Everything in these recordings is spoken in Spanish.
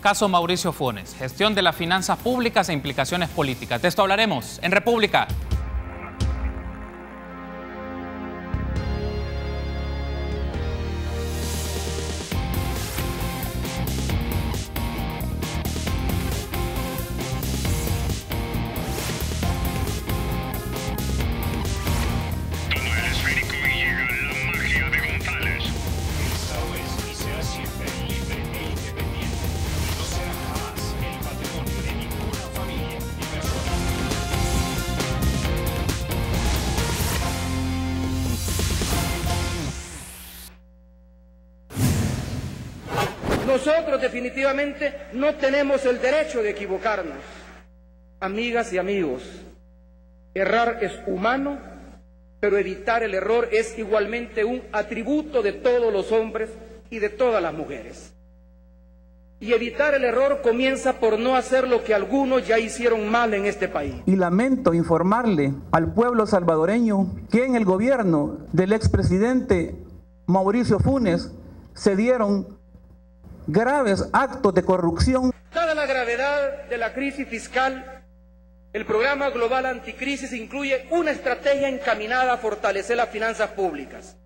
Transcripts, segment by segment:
Caso Mauricio Funes, gestión de las finanzas públicas e implicaciones políticas. De esto hablaremos en República. Nosotros definitivamente no tenemos el derecho de equivocarnos. Amigas y amigos, errar es humano, pero evitar el error es igualmente un atributo de todos los hombres y de todas las mujeres. Y evitar el error comienza por no hacer lo que algunos ya hicieron mal en este país. Y lamento informarle al pueblo salvadoreño que en el gobierno del expresidente Mauricio Funes se dieron graves actos de corrupción. Dada la gravedad de la crisis fiscal, el programa global anticrisis incluye una estrategia encaminada a fortalecer las finanzas públicas.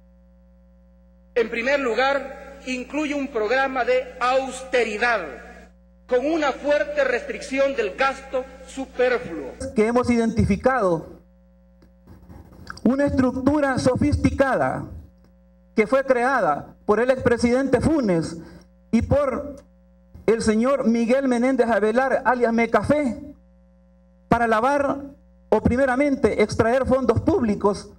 En primer lugar, incluye un programa de austeridad con una fuerte restricción del gasto superfluo. Que hemos identificado una estructura sofisticada que fue creada por el expresidente Funes y por el señor Miguel Menéndez Avelar, alias Mecafé, para lavar o primeramente extraer fondos públicos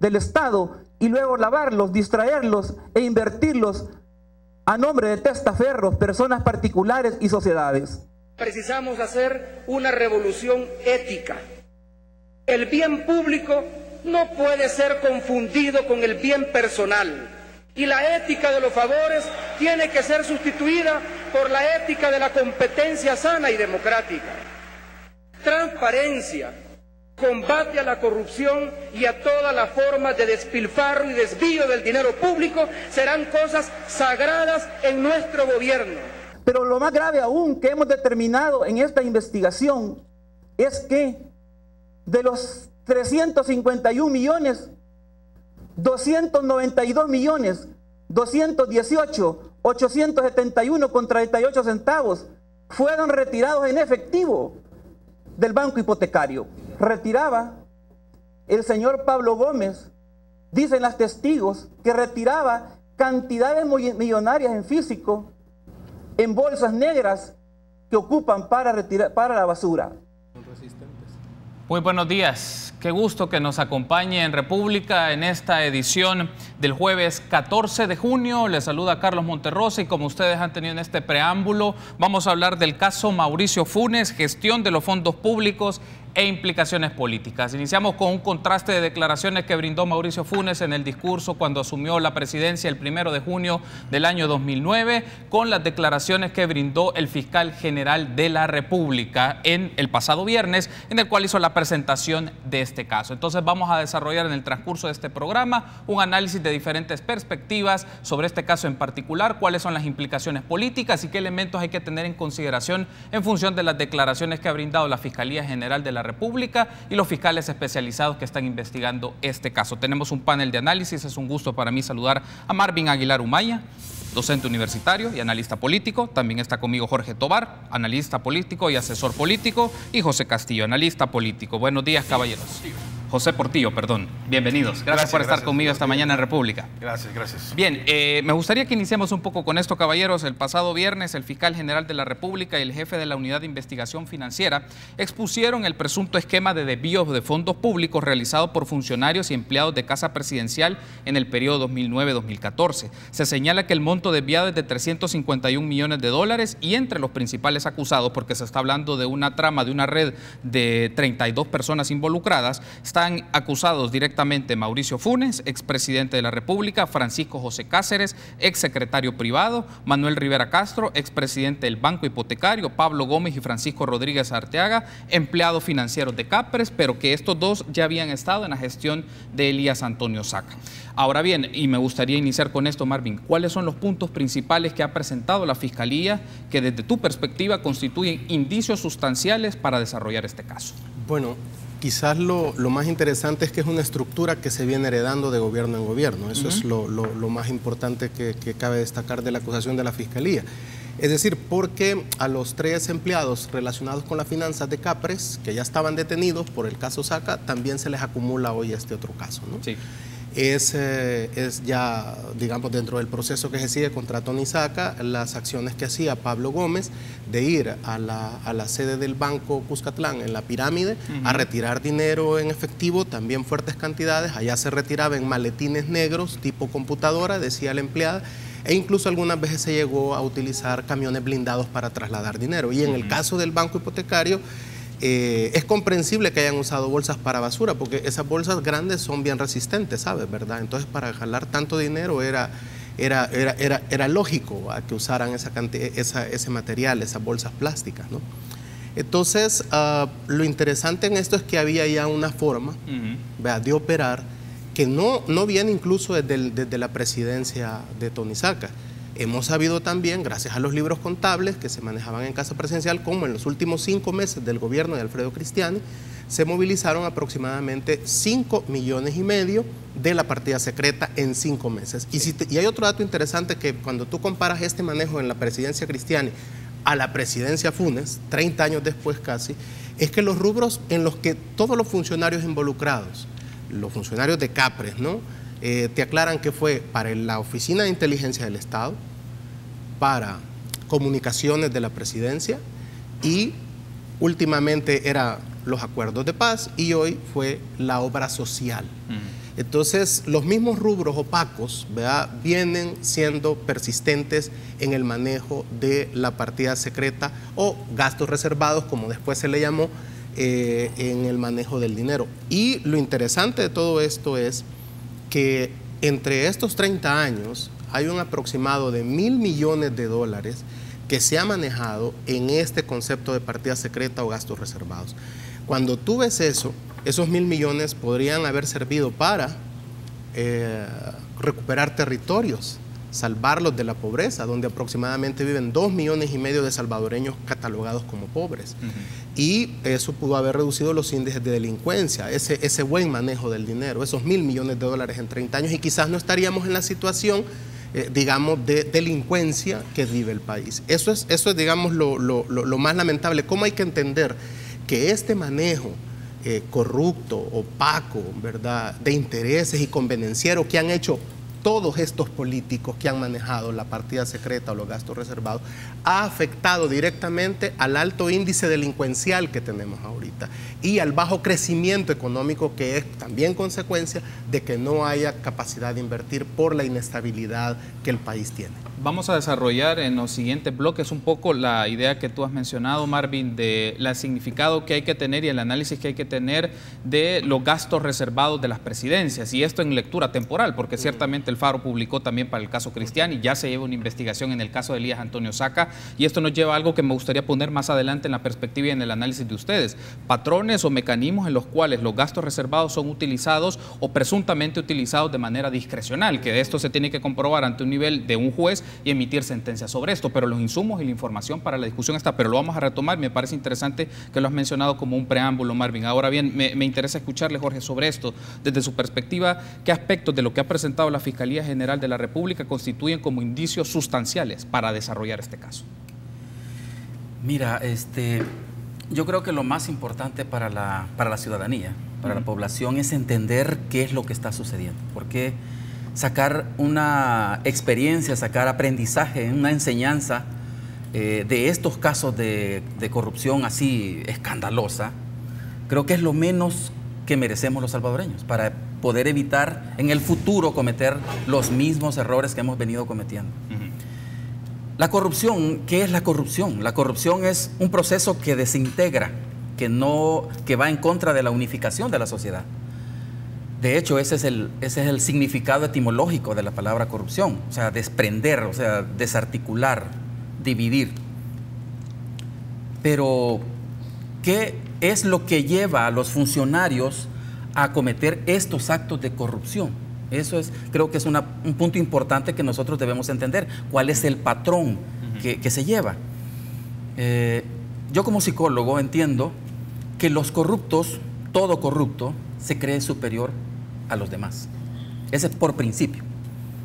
del Estado y luego lavarlos, distraerlos e invertirlos a nombre de testaferros, personas particulares y sociedades. Precisamos hacer una revolución ética. El bien público no puede ser confundido con el bien personal. Y la ética de los favores tiene que ser sustituida por la ética de la competencia sana y democrática. Transparencia, combate a la corrupción y a todas las formas de despilfarro y desvío del dinero público serán cosas sagradas en nuestro gobierno. Pero lo más grave aún que hemos determinado en esta investigación es que de los 351 millones, 292 millones, 218, 871 con 38 centavos fueron retirados en efectivo del banco hipotecario. Retiraba el señor Pablo Gómez, dicen las testigos, que retiraba cantidades millonarias en físico, en bolsas negras que ocupan para la basura. Muy buenos días, qué gusto que nos acompañe en República en esta edición del jueves 14 de junio. Les saluda Carlos Monterrosa y como ustedes han tenido en este preámbulo, vamos a hablar del caso Mauricio Funes, gestión de los fondos públicos e implicaciones políticas. Iniciamos con un contraste de declaraciones que brindó Mauricio Funes en el discurso cuando asumió la presidencia el 1 de junio del año 2009 con las declaraciones que brindó el fiscal general de la República en el pasado viernes, en el cual hizo la presentación de este caso. Entonces vamos a desarrollar en el transcurso de este programa un análisis de diferentes perspectivas sobre este caso en particular, cuáles son las implicaciones políticas y qué elementos hay que tener en consideración en función de las declaraciones que ha brindado la Fiscalía General de la República y los fiscales especializados que están investigando este caso. Tenemos un panel de análisis, es un gusto para mí saludar a Marvin Aguilar Humaya, docente universitario y analista político. También está conmigo Jorge Tobar, analista político y asesor político, y José Castillo, analista político. Buenos días, caballeros. José Portillo, perdón. Bienvenidos. Gracias por estar conmigo esta mañana en República. Gracias. Bien, me gustaría que iniciemos un poco con esto, caballeros. El pasado viernes, el fiscal general de la República y el jefe de la Unidad de Investigación Financiera expusieron el presunto esquema de desvíos de fondos públicos realizado por funcionarios y empleados de Casa Presidencial en el periodo 2009-2014. Se señala que el monto desviado es de 351 millones de dólares y entre los principales acusados, porque se está hablando de una trama, de una red de 32 personas involucradas, está están acusados directamente Mauricio Funes, expresidente de la República, Francisco José Cáceres, exsecretario privado, Manuel Rivera Castro, expresidente del Banco Hipotecario, Pablo Gómez y Francisco Rodríguez Arteaga, empleados financieros de Capres, pero que estos dos ya habían estado en la gestión de Elías Antonio Saca. Ahora bien, y me gustaría iniciar con esto, Marvin, ¿cuáles son los puntos principales que ha presentado la Fiscalía que desde tu perspectiva constituyen indicios sustanciales para desarrollar este caso? Bueno, quizás lo más interesante es que es una estructura que se viene heredando de gobierno en gobierno. Eso es lo más importante que cabe destacar de la acusación de la Fiscalía. Es decir, porque a los 3 empleados relacionados con las finanzas de Capres, que ya estaban detenidos por el caso Saca, también se les acumula hoy este otro caso, ¿no? Sí. Es ya, digamos, dentro del proceso que se sigue contra Tony Saca, las acciones que hacía Pablo Gómez de ir a la sede del Banco Cuscatlán, en la pirámide, a retirar dinero en efectivo, también fuertes cantidades. Allá se retiraba en maletines negros, tipo computadora, decía la empleada, e incluso algunas veces se llegó a utilizar camiones blindados para trasladar dinero. Y en el caso del Banco Hipotecario, es comprensible que hayan usado bolsas para basura, porque esas bolsas grandes son bien resistentes, ¿sabes? ¿Verdad? Entonces, para jalar tanto dinero era lógico que usaran ese material, esas bolsas plásticas, ¿no? Entonces, lo interesante en esto es que había ya una forma de operar que no viene incluso desde la presidencia de Tony Saca. Hemos sabido también, gracias a los libros contables que se manejaban en Casa Presidencial, como en los últimos 5 meses del gobierno de Alfredo Cristiani, se movilizaron aproximadamente 5,5 millones de la partida secreta en 5 meses. Y hay otro dato interesante, que cuando tú comparas este manejo en la presidencia Cristiani a la presidencia Funes, 30 años después casi, es que los rubros en los que todos los funcionarios involucrados, los funcionarios de Capres, ¿no?, te aclaran que fue para la Oficina de Inteligencia del Estado, para comunicaciones de la presidencia, y últimamente eran los acuerdos de paz, y hoy fue la obra social. Entonces, los mismos rubros opacos, ¿verdad?, vienen siendo persistentes en el manejo de la partida secreta o gastos reservados, como después se le llamó, en el manejo del dinero. Y lo interesante de todo esto es que entre estos 30 años hay un aproximado de $1.000 millones que se ha manejado en este concepto de partida secreta o gastos reservados. Cuando tú ves eso, esos 1.000 millones podrían haber servido para recuperar territorios, salvarlos de la pobreza, donde aproximadamente viven 2,5 millones de salvadoreños catalogados como pobres. Y eso pudo haber reducido los índices de delincuencia, ese buen manejo del dinero, esos $1.000 millones en 30 años, y quizás no estaríamos en la situación, digamos, de delincuencia que vive el país. Eso es digamos, lo más lamentable. ¿Cómo hay que entender que este manejo corrupto, opaco, ¿verdad?, de intereses y convenenciero que han hecho todos estos políticos que han manejado la partida secreta o los gastos reservados, ha afectado directamente al alto índice delincuencial que tenemos ahorita y al bajo crecimiento económico, que es también consecuencia de que no haya capacidad de invertir por la inestabilidad que el país tiene? Vamos a desarrollar en los siguientes bloques un poco la idea que tú has mencionado, Marvin, de el significado que hay que tener y el análisis que hay que tener de los gastos reservados de las presidencias, y esto en lectura temporal, porque ciertamente el Faro publicó también para el caso Cristiani, ya se lleva una investigación en el caso de Elías Antonio Saca, y esto nos lleva a algo que me gustaría poner más adelante en la perspectiva y en el análisis de ustedes: patrones o mecanismos en los cuales los gastos reservados son utilizados o presuntamente utilizados de manera discrecional, que de esto se tiene que comprobar ante un nivel de un juez y emitir sentencias sobre esto, pero los insumos y la información para la discusión está, pero lo vamos a retomar. Me parece interesante que lo has mencionado como un preámbulo, Marvin. Ahora bien, me interesa escucharle, Jorge, sobre esto, desde su perspectiva, ¿qué aspectos de lo que ha presentado la Fiscalía General de la República constituyen como indicios sustanciales para desarrollar este caso? Mira, yo creo que lo más importante para la ciudadanía, para la población, es entender qué es lo que está sucediendo, porque sacar una experiencia, sacar aprendizaje, una enseñanza de estos casos de corrupción así escandalosa, creo que es lo menos que merecemos los salvadoreños para poder evitar en el futuro cometer los mismos errores que hemos venido cometiendo. La corrupción, ¿qué es la corrupción? La corrupción es un proceso que desintegra, que va en contra de la unificación de la sociedad. De hecho, ese es el significado etimológico de la palabra corrupción, o sea, desprender, o sea, desarticular, dividir. Pero, ¿qué es lo que lleva a los funcionarios a cometer estos actos de corrupción? Eso creo que es un punto importante que nosotros debemos entender. ¿Cuál es el patrón que se lleva? Yo como psicólogo entiendo que los corruptos, todo corrupto, se cree superior a los demás. Ese es por principio.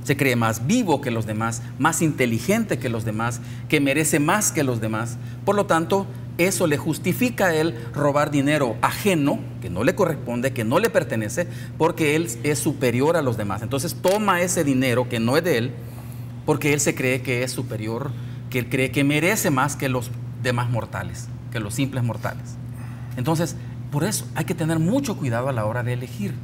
Se cree más vivo que los demás, más inteligente que los demás, que merece más que los demás. Por lo tanto, eso le justifica a él robar dinero ajeno, que no le corresponde, que no le pertenece, porque él es superior a los demás. Entonces toma ese dinero que no es de él, porque él se cree que es superior, que él cree que merece más que los demás mortales, que los simples mortales. Entonces, por eso hay que tener mucho cuidado a la hora de elegir.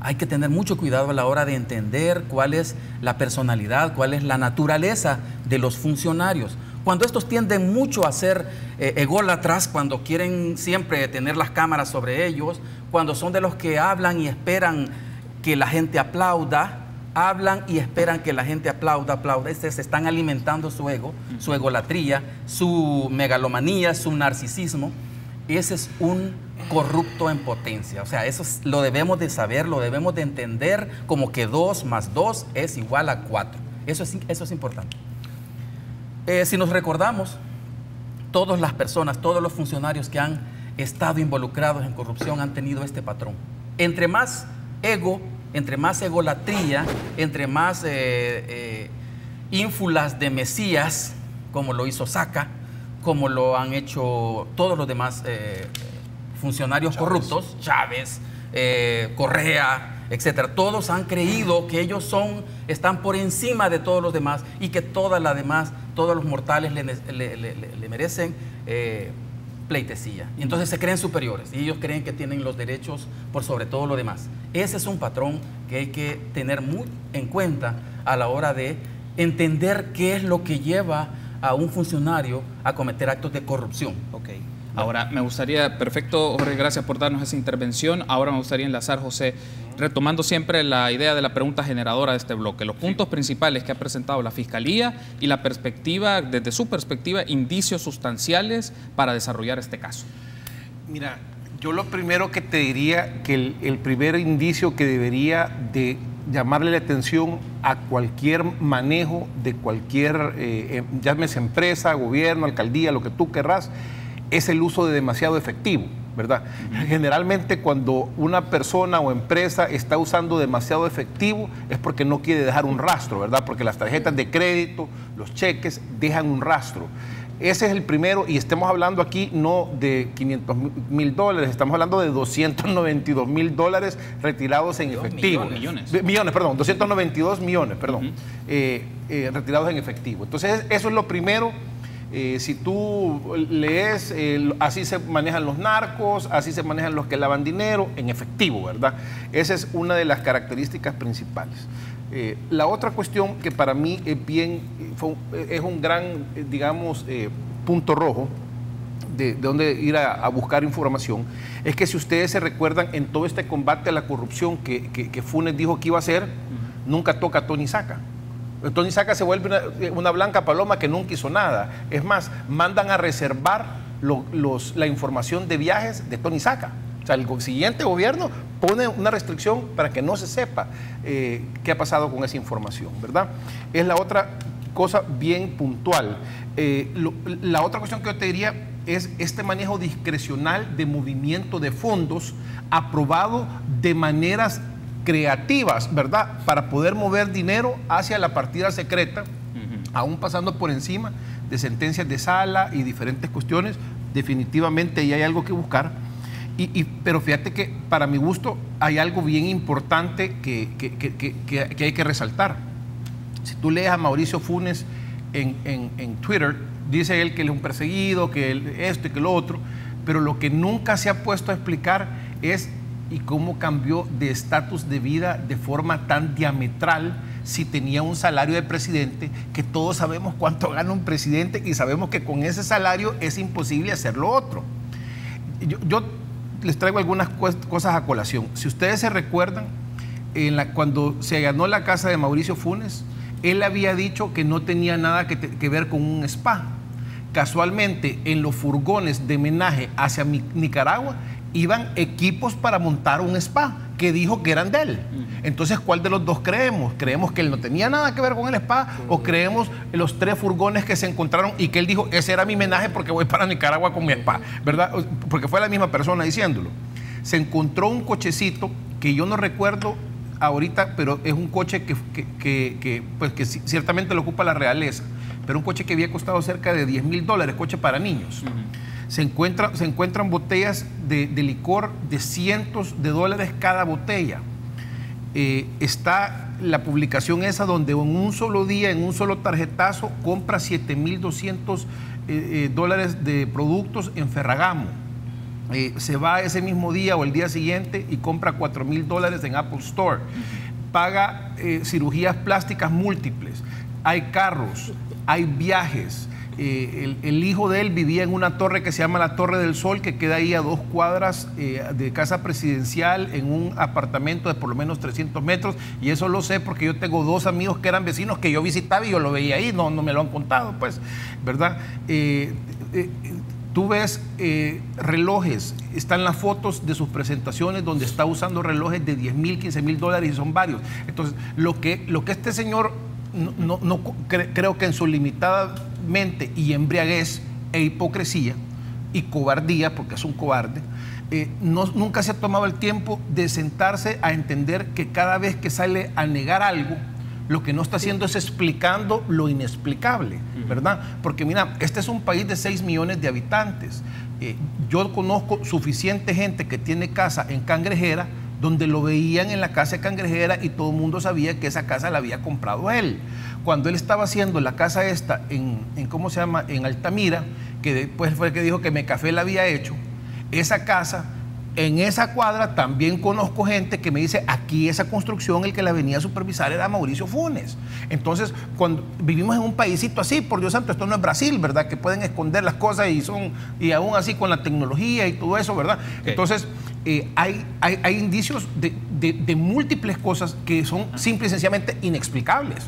Hay que tener mucho cuidado a la hora de entender cuál es la personalidad, cuál es la naturaleza de los funcionarios. Cuando estos tienden mucho a ser ególatras, cuando quieren siempre tener las cámaras sobre ellos, cuando son de los que hablan y esperan que la gente aplauda, se están alimentando su ego, su egolatría, su megalomanía, su narcisismo. Ese es un corrupto en potencia. O sea, eso lo debemos de saber, lo debemos de entender como que 2 más 2 es igual a 4. Eso es importante. Si nos recordamos, todas las personas, todos los funcionarios que han estado involucrados en corrupción han tenido este patrón. Entre más ego, entre más egolatría, entre más ínfulas de Mesías, como lo hizo Saca, como lo han hecho todos los demás funcionarios corruptos, Chávez, Correa, etcétera. Todos han creído que ellos están por encima de todos los demás y que todos los mortales le merecen pleitesía. Y entonces se creen superiores y ellos creen que tienen los derechos por sobre todo lo demás. Ese es un patrón que hay que tener muy en cuenta a la hora de entender qué es lo que lleva a un funcionario a cometer actos de corrupción. Ok. Ahora, me gustaría, perfecto, Jorge, gracias por darnos esa intervención. Ahora me gustaría enlazar, José, retomando siempre la idea de la pregunta generadora de este bloque, los puntos principales que ha presentado la Fiscalía y la perspectiva, desde su perspectiva, indicios sustanciales para desarrollar este caso. Mira, yo lo primero que te diría que el primer indicio que debería de llamarle la atención a cualquier manejo de cualquier, llámese empresa, gobierno, alcaldía, lo que tú querrás, es el uso de demasiado efectivo, ¿verdad? Generalmente cuando una persona o empresa está usando demasiado efectivo es porque no quiere dejar un rastro, ¿verdad? Porque las tarjetas de crédito, los cheques dejan un rastro. Ese es el primero, y estamos hablando aquí no de $500,000, estamos hablando de $292,000 retirados en efectivo. Perdón, 292 millones, perdón, retirados en efectivo. Entonces, eso es lo primero. Si tú lees, así se manejan los narcos, así se manejan los que lavan dinero, en efectivo, ¿verdad? Esa es una de las características principales. La otra cuestión que para mí es un gran, digamos, punto rojo de donde ir a buscar información, es que si ustedes se recuerdan, en todo este combate a la corrupción que Funes dijo que iba a hacer, nunca toca a Tony Saca. Tony Saca se vuelve una blanca paloma que nunca hizo nada. Es más, mandan a reservar la información de viajes de Tony Saca. O sea, el siguiente gobierno pone una restricción para que no se sepa qué ha pasado con esa información, ¿verdad? Es la otra cosa bien puntual. La otra cuestión que yo te diría es este manejo discrecional de movimiento de fondos aprobado de maneras creativas, ¿verdad? Para poder mover dinero hacia la partida secreta, aún pasando por encima de sentencias de sala y diferentes cuestiones. Definitivamente ahí hay algo que buscar. Pero fíjate que para mi gusto hay algo bien importante que hay que resaltar. Si tú lees a Mauricio Funes en Twitter, dice él que él es un perseguido, que esto y que lo otro, pero lo que nunca se ha puesto a explicar es y cómo cambió de estatus de vida de forma tan diametral si tenía un salario de presidente, que todos sabemos cuánto gana un presidente y sabemos que con ese salario es imposible hacer lo otro. Yo les traigo algunas cosas a colación. Si ustedes se recuerdan, cuando se allanó la casa de Mauricio Funes, él había dicho que no tenía nada que ver con un spa. Casualmente, en los furgones de homenaje hacia Nicaragua iban equipos para montar un spa que dijo que eran de él. Entonces, ¿cuál de los dos creemos? ¿Creemos que él no tenía nada que ver con el spa o creemos los 3 furgones que se encontraron y que él dijo, ese era mi homenaje porque voy para Nicaragua con mi spa, ¿verdad? Porque fue la misma persona diciéndolo. Se encontró un cochecito que yo no recuerdo ahorita, pero es un coche que ciertamente lo ocupa la realeza, pero un coche que había costado cerca de $10,000, coche para niños. Se encuentran botellas de licor de cientos de dólares cada botella. Está la publicación esa donde en un solo día, en un solo tarjetazo, compra $7,200 de productos en Ferragamo. Se va ese mismo día o el día siguiente y compra $4,000 en Apple Store. Paga cirugías plásticas múltiples. Hay carros, hay viajes. El hijo de él vivía en una torre que se llama la Torre del Sol, que queda ahí a 2 cuadras de casa presidencial, en un apartamento de por lo menos 300 metros, y eso lo sé porque yo tengo 2 amigos que eran vecinos que yo visitaba y yo lo veía ahí, no me lo han contado, pues, ¿verdad? Tú ves relojes, están las fotos de sus presentaciones donde está usando relojes de $10,000, $15,000 y son varios. Entonces, lo que este señor creo que en su limitada mente y embriaguez e hipocresía y cobardía, porque es un cobarde, nunca se ha tomado el tiempo de sentarse a entender que cada vez que sale a negar algo, lo que no está haciendo es explicando lo inexplicable, ¿verdad? Porque mira, este es un país de 6 millones de habitantes. Yo conozco suficiente gente que tiene casa en Cangrejera, donde lo veían en la casa de Cangrejera y todo el mundo sabía que esa casa la había comprado él. Cuando él estaba haciendo la casa esta en ¿cómo se llama?, en Altamira, que después fue el que dijo que Mecafé la había hecho, esa casa, en esa cuadra también conozco gente que me dice, aquí esa construcción el que la venía a supervisar era Mauricio Funes. Entonces, cuando vivimos en un paísito así, por Dios santo, esto no es Brasil, ¿verdad?, que pueden esconder las cosas y aún así con la tecnología y todo eso, ¿verdad? Okay. Entonces, hay indicios de múltiples cosas que son simple y sencillamente inexplicables,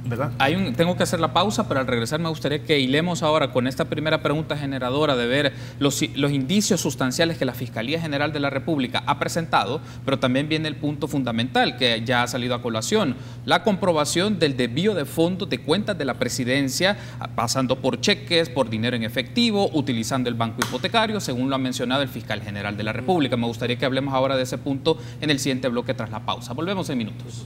¿verdad? Tengo que hacer la pausa, pero al regresar me gustaría que hilemos ahora con esta primera pregunta generadora de ver los indicios sustanciales que la Fiscalía General de la República ha presentado, pero también viene el punto fundamental que ya ha salido a colación, la comprobación del desvío de fondos de cuentas de la presidencia, pasando por cheques, por dinero en efectivo, utilizando el banco hipotecario, según lo ha mencionado el Fiscal General de la República. Me gustaría que hablemos ahora de ese punto en el siguiente bloque tras la pausa. Volvemos en minutos.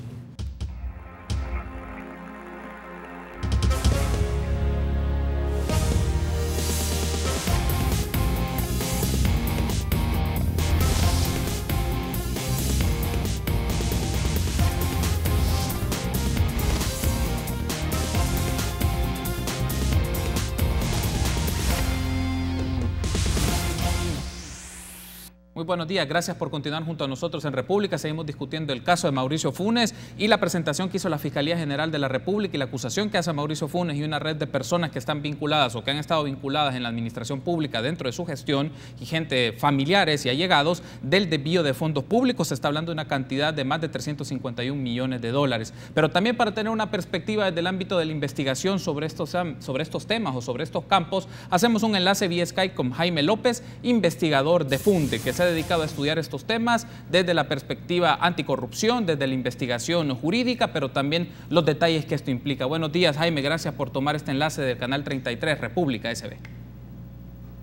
Muy buenos días, gracias por continuar junto a nosotros en República. Seguimos discutiendo el caso de Mauricio Funes y la presentación que hizo la Fiscalía General de la República y la acusación que hace a Mauricio Funes y una red de personas que están vinculadas o que han estado vinculadas en la administración pública dentro de su gestión y gente familiares y allegados del desvío de fondos públicos. Se está hablando de una cantidad de más de 351 millones de dólares. Pero también para tener una perspectiva desde el ámbito de la investigación sobre estos temas o sobre estos campos, hacemos un enlace vía Skype con Jaime López, investigador de FUNDE, que se ha dedicado a estudiar estos temas desde la perspectiva anticorrupción, desde la investigación jurídica, pero también los detalles que esto implica. Buenos días, Jaime, gracias por tomar este enlace del Canal 33, República SB.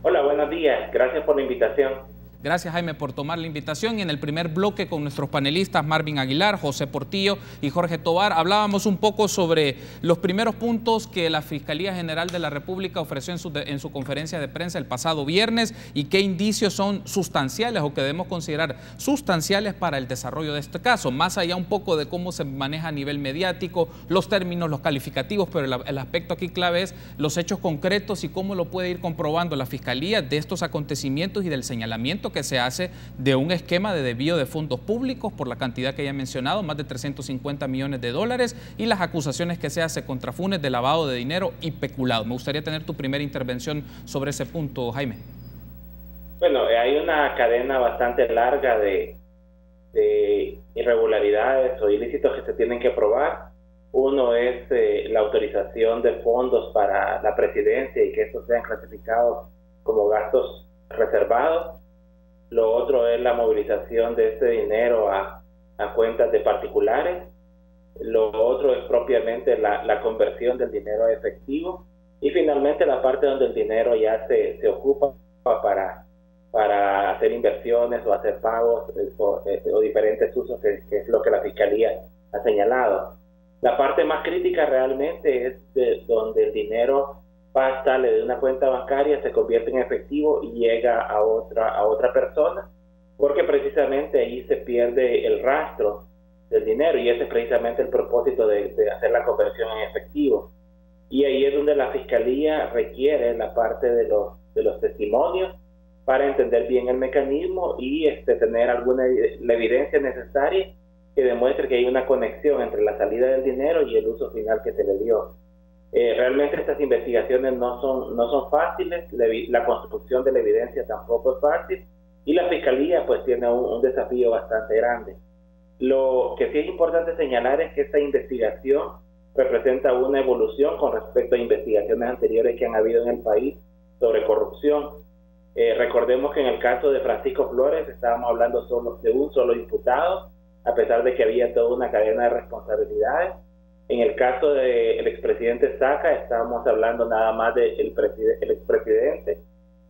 Hola, buenos días, gracias por la invitación. Gracias, Jaime, por tomar la invitación. Y en el primer bloque con nuestros panelistas Marvin Aguilar, José Portillo y Jorge Tobar, hablábamos un poco sobre los primeros puntos que la Fiscalía General de la República ofreció en su conferencia de prensa el pasado viernes y qué indicios son sustanciales o que debemos considerar sustanciales para el desarrollo de este caso, más allá un poco de cómo se maneja a nivel mediático, los términos, los calificativos, pero el aspecto aquí clave es los hechos concretos y cómo lo puede ir comprobando la Fiscalía de estos acontecimientos y del señalamiento que se hace de un esquema de desvío de fondos públicos por la cantidad que ya he mencionado, más de 350 millones de dólares, y las acusaciones que se hace contra Funes de lavado de dinero y peculado. Me gustaría tener tu primera intervención sobre ese punto, Jaime. Bueno, hay una cadena bastante larga de irregularidades o ilícitos que se tienen que probar. Uno es la autorización de fondos para la presidencia y que estos sean clasificados como gastos reservados. Lo otro es la movilización de este dinero a cuentas de particulares. Lo otro es propiamente la conversión del dinero a efectivo. Y finalmente la parte donde el dinero ya se ocupa para hacer inversiones o hacer pagos o diferentes usos, que es lo que la Fiscalía ha señalado. La parte más crítica realmente es donde el dinero sale de una cuenta bancaria, se convierte en efectivo y llega a otra persona, porque precisamente ahí se pierde el rastro del dinero, y ese es precisamente el propósito de hacer la conversión en efectivo. Y ahí es donde la Fiscalía requiere la parte de los testimonios para entender bien el mecanismo y tener la evidencia necesaria que demuestre que hay una conexión entre la salida del dinero y el uso final que se le dio. Realmente estas investigaciones no son fáciles, la construcción de la evidencia tampoco es fácil, y la Fiscalía pues tiene un desafío bastante grande. Lo que sí es importante señalar es que esta investigación representa una evolución con respecto a investigaciones anteriores que han habido en el país sobre corrupción. Recordemos que en el caso de Francisco Flores estábamos hablando solo de un solo imputado, a pesar de que había toda una cadena de responsabilidades. En el caso del expresidente Saca estábamos hablando nada más del expresidente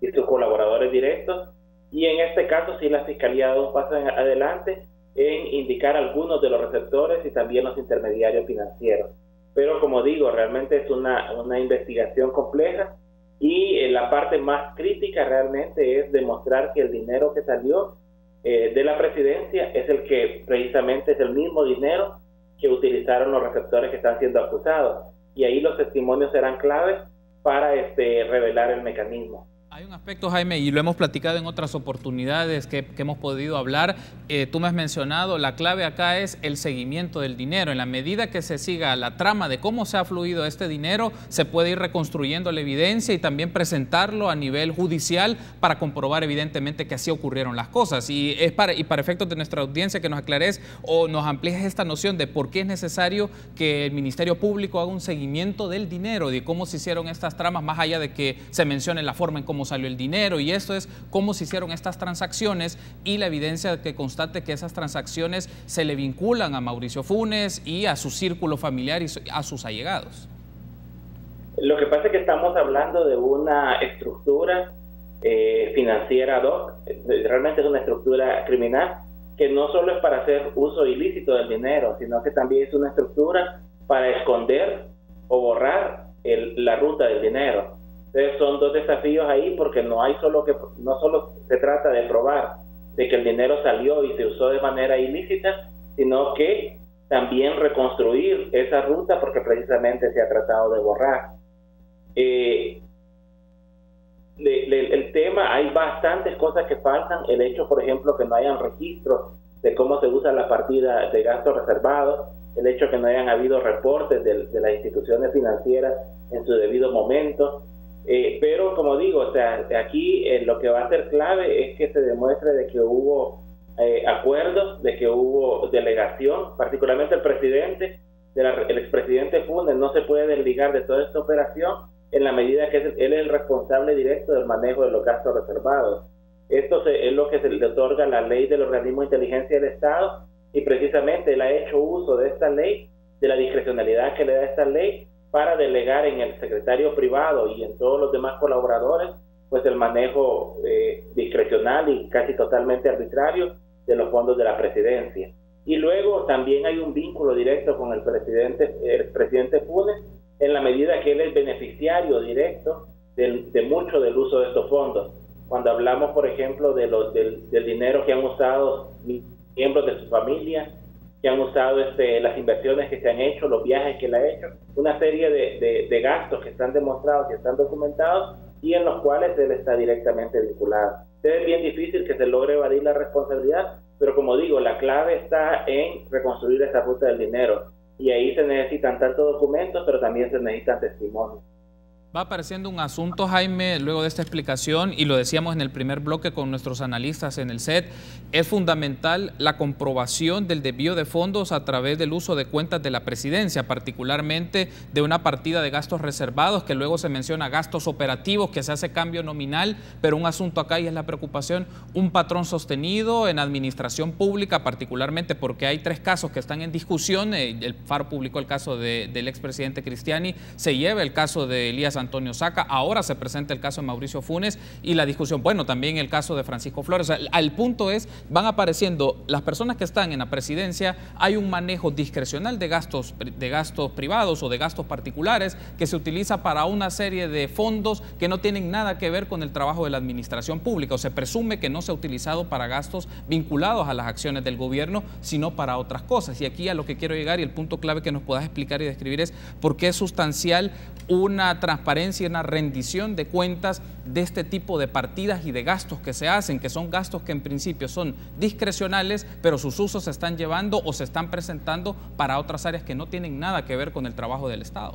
y sus colaboradores directos, y en este caso sí la Fiscalía ha dado un paso adelante en indicar algunos de los receptores y también los intermediarios financieros. Pero como digo, realmente es una investigación compleja, y la parte más crítica realmente es demostrar que el dinero que salió de la presidencia es el que precisamente es el mismo dinero que utilizaron los receptores que están siendo acusados, y ahí los testimonios serán claves para revelar el mecanismo. Hay un aspecto, Jaime, y lo hemos platicado en otras oportunidades que hemos podido hablar. Tú me has mencionado, la clave acá es el seguimiento del dinero. En la medida que se siga la trama de cómo se ha fluido este dinero, se puede ir reconstruyendo la evidencia y también presentarlo a nivel judicial para comprobar evidentemente que así ocurrieron las cosas. Y para efectos de nuestra audiencia, que nos aclares o nos amplíes esta noción de por qué es necesario que el Ministerio Público haga un seguimiento del dinero, de cómo se hicieron estas tramas, más allá de que se mencione la forma en cómo salió el dinero, y esto es cómo se hicieron estas transacciones y la evidencia que constate que esas transacciones se le vinculan a Mauricio Funes y a su círculo familiar y a sus allegados. Lo que pasa es que estamos hablando de una estructura financiera ad hoc, realmente es una estructura criminal que no solo es para hacer uso ilícito del dinero, sino que también es una estructura para esconder o borrar la ruta del dinero. Entonces son dos desafíos ahí, porque no solo se trata de probar de que el dinero salió y se usó de manera ilícita, sino que también reconstruir esa ruta, porque precisamente se ha tratado de borrar. El tema, hay bastantes cosas que faltan. El hecho, por ejemplo, que no hayan registros de cómo se usa la partida de gastos reservados, el hecho que no hayan habido reportes de las instituciones financieras en su debido momento. Pero como digo, o sea, aquí lo que va a ser clave es que se demuestre de que hubo acuerdos, de que hubo delegación, particularmente el presidente, el expresidente Funes no se puede desligar de toda esta operación en la medida que él es el responsable directo del manejo de los gastos reservados. Esto es lo que se le otorga la ley del organismo de inteligencia del Estado, y precisamente él ha hecho uso de esta ley, de la discrecionalidad que le da esta ley, para delegar en el secretario privado y en todos los demás colaboradores pues el manejo discrecional y casi totalmente arbitrario de los fondos de la presidencia. Y luego también hay un vínculo directo con el presidente Funes, en la medida que él es beneficiario directo de mucho del uso de estos fondos. Cuando hablamos, por ejemplo, del dinero que han usado miembros de su familia, que han usado las inversiones que se han hecho, los viajes que él ha hecho, una serie de gastos que están demostrados y están documentados, y en los cuales él está directamente vinculado. Es bien difícil que se logre evadir la responsabilidad, pero como digo, la clave está en reconstruir esa ruta del dinero, y ahí se necesitan tanto documentos, pero también se necesitan testimonios. Va apareciendo un asunto, Jaime, luego de esta explicación, y lo decíamos en el primer bloque con nuestros analistas en el set, es fundamental la comprobación del desvío de fondos a través del uso de cuentas de la presidencia, particularmente de una partida de gastos reservados, que luego se menciona gastos operativos, que se hace cambio nominal, pero un asunto acá, y es la preocupación, un patrón sostenido en administración pública, particularmente porque hay 3 casos que están en discusión. El Faro publicó el caso del expresidente Cristiani, se lleva el caso de Elías Antonio Saca, ahora se presenta el caso de Mauricio Funes y la discusión, bueno, también el caso de Francisco Flores. O sea, el punto es, van apareciendo las personas que están en la presidencia, hay un manejo discrecional de gastos privados o de gastos particulares que se utiliza para una serie de fondos que no tienen nada que ver con el trabajo de la administración pública, o se presume que no se ha utilizado para gastos vinculados a las acciones del gobierno, sino para otras cosas. Y aquí a lo que quiero llegar, y el punto clave que nos puedas explicar y describir, es por qué es sustancial una transparencia y una rendición de cuentas de este tipo de partidas y de gastos que se hacen, que son gastos que en principio son discrecionales, pero sus usos se están llevando o se están presentando para otras áreas que no tienen nada que ver con el trabajo del Estado.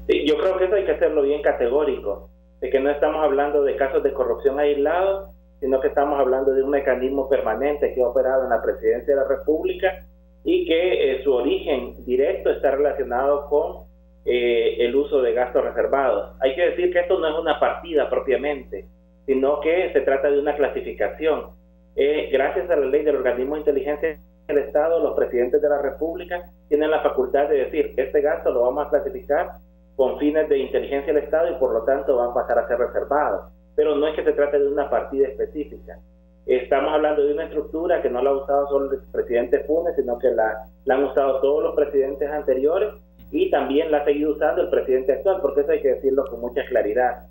Sí, yo creo que eso hay que hacerlo bien categórico, de que no estamos hablando de casos de corrupción aislados, sino que estamos hablando de un mecanismo permanente que ha operado en la Presidencia de la República y que su origen directo está relacionado con el uso de gastos reservados. Hay que decir que esto no es una partida propiamente, sino que se trata de una clasificación. Gracias a la ley del organismo de inteligencia del Estado, los presidentes de la República tienen la facultad de decir, este gasto lo vamos a clasificar con fines de inteligencia del Estado y por lo tanto van a pasar a ser reservados. Pero no es que se trate de una partida específica. Estamos hablando de una estructura que no la ha usado solo el presidente Funes, sino que la han usado todos los presidentes anteriores, y también la ha seguido usando el presidente actual, porque eso hay que decirlo con mucha claridad.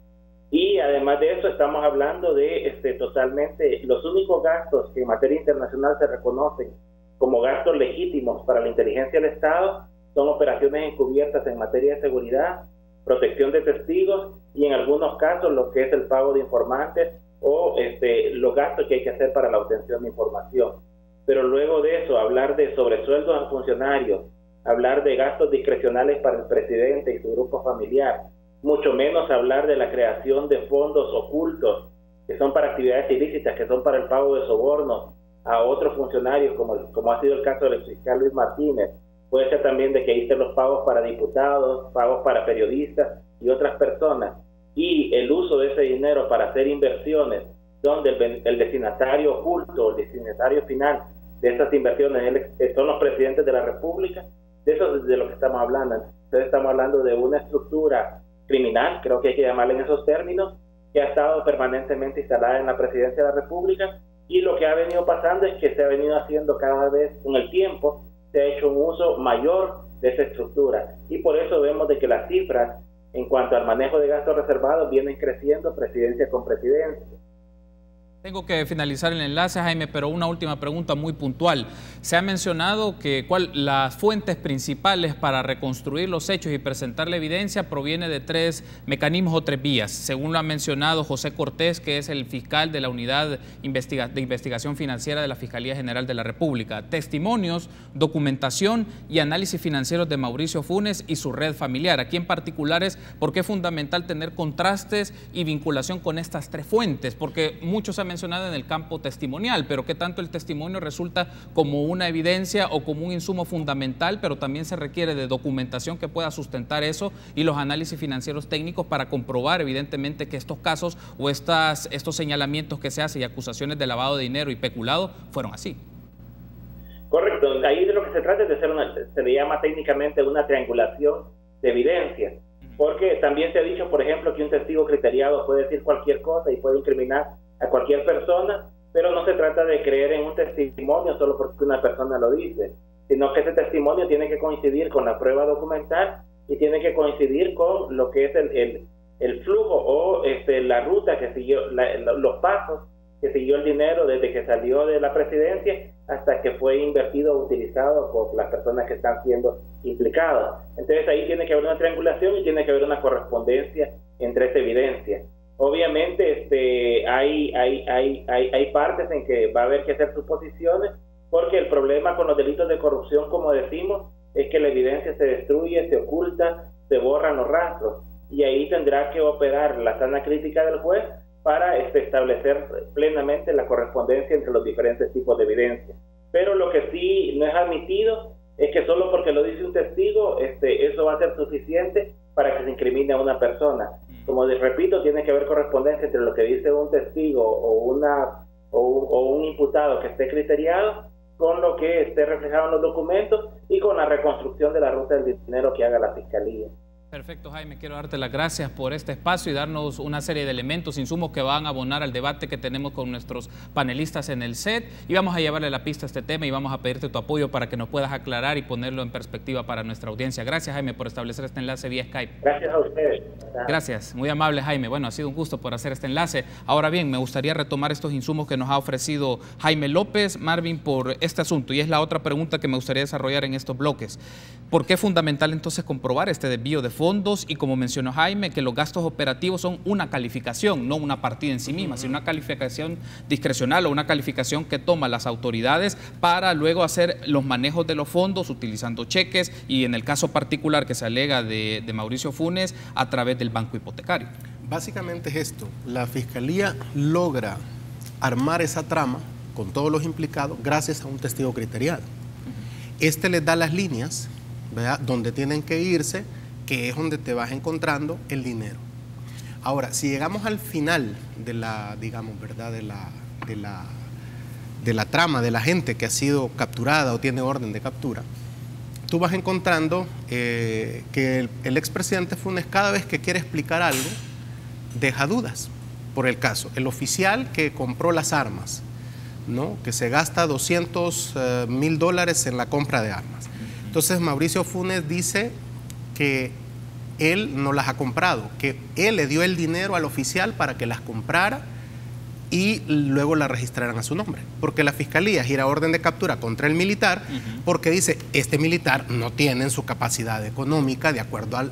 Y además de eso estamos hablando de totalmente los únicos gastos que en materia internacional se reconocen como gastos legítimos para la inteligencia del Estado son operaciones encubiertas en materia de seguridad, protección de testigos y en algunos casos lo que es el pago de informantes o los gastos que hay que hacer para la obtención de información. Pero luego de eso, hablar de sobresueldos a funcionarios, hablar de gastos discrecionales para el presidente y su grupo familiar, mucho menos hablar de la creación de fondos ocultos que son para actividades ilícitas, que son para el pago de sobornos a otros funcionarios, como ha sido el caso del fiscal Luis Martínez. Puede ser también de que hice los pagos para diputados, pagos para periodistas y otras personas, y el uso de ese dinero para hacer inversiones, donde el destinatario oculto, el destinatario final de esas inversiones son los presidentes de la República. De eso es de lo que estamos hablando. Entonces estamos hablando de una estructura criminal, creo que hay que llamarla en esos términos, que ha estado permanentemente instalada en la Presidencia de la República, y lo que ha venido pasando es que se ha venido haciendo cada vez con el tiempo, se ha hecho un uso mayor de esa estructura, y por eso vemos de que las cifras en cuanto al manejo de gastos reservados vienen creciendo presidencia con presidencia. Tengo que finalizar el enlace, Jaime, pero una última pregunta muy puntual. Se ha mencionado que las fuentes principales para reconstruir los hechos y presentar la evidencia proviene de 3 mecanismos o 3 vías. Según lo ha mencionado José Cortés, que es el fiscal de la Unidad de Investigación Financiera de la Fiscalía General de la República. Testimonios, documentación y análisis financieros de Mauricio Funes y su red familiar. Aquí en particular es porque es fundamental tener contrastes y vinculación con estas 3 fuentes, porque muchos han mencionado en el campo testimonial, pero qué tanto el testimonio resulta como una evidencia o como un insumo fundamental, pero también se requiere de documentación que pueda sustentar eso y los análisis financieros técnicos para comprobar evidentemente que estos casos o estos señalamientos que se hacen y acusaciones de lavado de dinero y peculado fueron así. Correcto, ahí de lo que se trata es de hacer se le llama técnicamente una triangulación de evidencia, porque también se ha dicho, por ejemplo, que un testigo criteriado puede decir cualquier cosa y puede incriminar a cualquier persona, pero no se trata de creer en un testimonio solo porque una persona lo dice, sino que ese testimonio tiene que coincidir con la prueba documental y tiene que coincidir con lo que es el flujo o la ruta que siguió, los pasos que siguió el dinero desde que salió de la presidencia hasta que fue invertido o utilizado por las personas que están siendo implicadas. Entonces ahí tiene que haber una triangulación y tiene que haber una correspondencia entre esa evidencia. Obviamente hay partes en que va a haber que hacer suposiciones, porque el problema con los delitos de corrupción, como decimos, es que la evidencia se destruye, se oculta, se borran los rastros. y ahí tendrá que operar la sana crítica del juez para establecer plenamente la correspondencia entre los diferentes tipos de evidencia. Pero lo que sí no es admitido es que solo porque lo dice un testigo, eso va a ser suficiente para que se incrimine a una persona. Como repito, tiene que haber correspondencia entre lo que dice un testigo o un imputado que esté criteriado con lo que esté reflejado en los documentos y con la reconstrucción de la ruta del dinero que haga la Fiscalía. Perfecto, Jaime, quiero darte las gracias por este espacio y darnos una serie de elementos, insumos que van a abonar al debate que tenemos con nuestros panelistas en el set, y vamos a llevarle la pista a este tema y vamos a pedirte tu apoyo para que nos puedas aclarar y ponerlo en perspectiva para nuestra audiencia. Gracias, Jaime, por establecer este enlace vía Skype. Gracias a ustedes. Gracias, muy amable, Jaime. Bueno, ha sido un gusto por hacer este enlace. Ahora bien, me gustaría retomar estos insumos que nos ha ofrecido Jaime López, Marvin, por este asunto, y es la otra pregunta que me gustaría desarrollar en estos bloques. ¿Por qué es fundamental entonces comprobar este desvío de fondos? Y como mencionó Jaime, que los gastos operativos son una calificación, no una partida en sí misma, sino una calificación discrecional o una calificación que toman las autoridades para luego hacer los manejos de los fondos utilizando cheques y, en el caso particular que se alega de Mauricio Funes, a través del banco hipotecario. Básicamente es esto: la Fiscalía logra armar esa trama con todos los implicados gracias a un testigo criteriado. Este les da las líneas, ¿verdad?, donde tienen que irse, que es donde te vas encontrando el dinero. Ahora, si llegamos al final de la, digamos, ¿verdad?, de la trama de la gente que ha sido capturada o tiene orden de captura, tú vas encontrando que el expresidente Funes, cada vez que quiere explicar algo, deja dudas. Por el caso, el oficial que compró las armas, ¿no?, que se gasta $200,000 en la compra de armas. Entonces Mauricio Funes dice que él no las ha comprado, que él le dio el dinero al oficial para que las comprara y luego las registraran a su nombre. Porque la Fiscalía gira orden de captura contra el militar porque dice, este militar no tiene en su capacidad económica, de acuerdo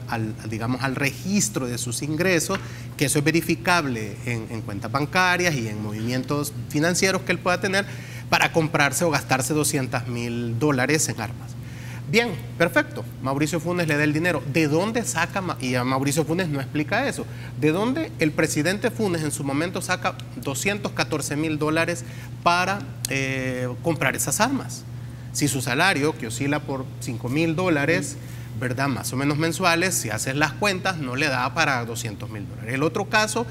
digamos, al registro de sus ingresos, que eso es verificable en cuentas bancarias y en movimientos financieros que él pueda tener, para comprarse o gastarse $200,000 en armas. Bien, perfecto, Mauricio Funes le da el dinero. ¿De dónde saca? Y a Mauricio Funes no explica eso. ¿De dónde el presidente Funes en su momento saca $214,000 para comprar esas armas? Si su salario, que oscila por $5,000, ¿verdad?, más o menos mensuales, si haces las cuentas, no le da para $200,000. El otro caso,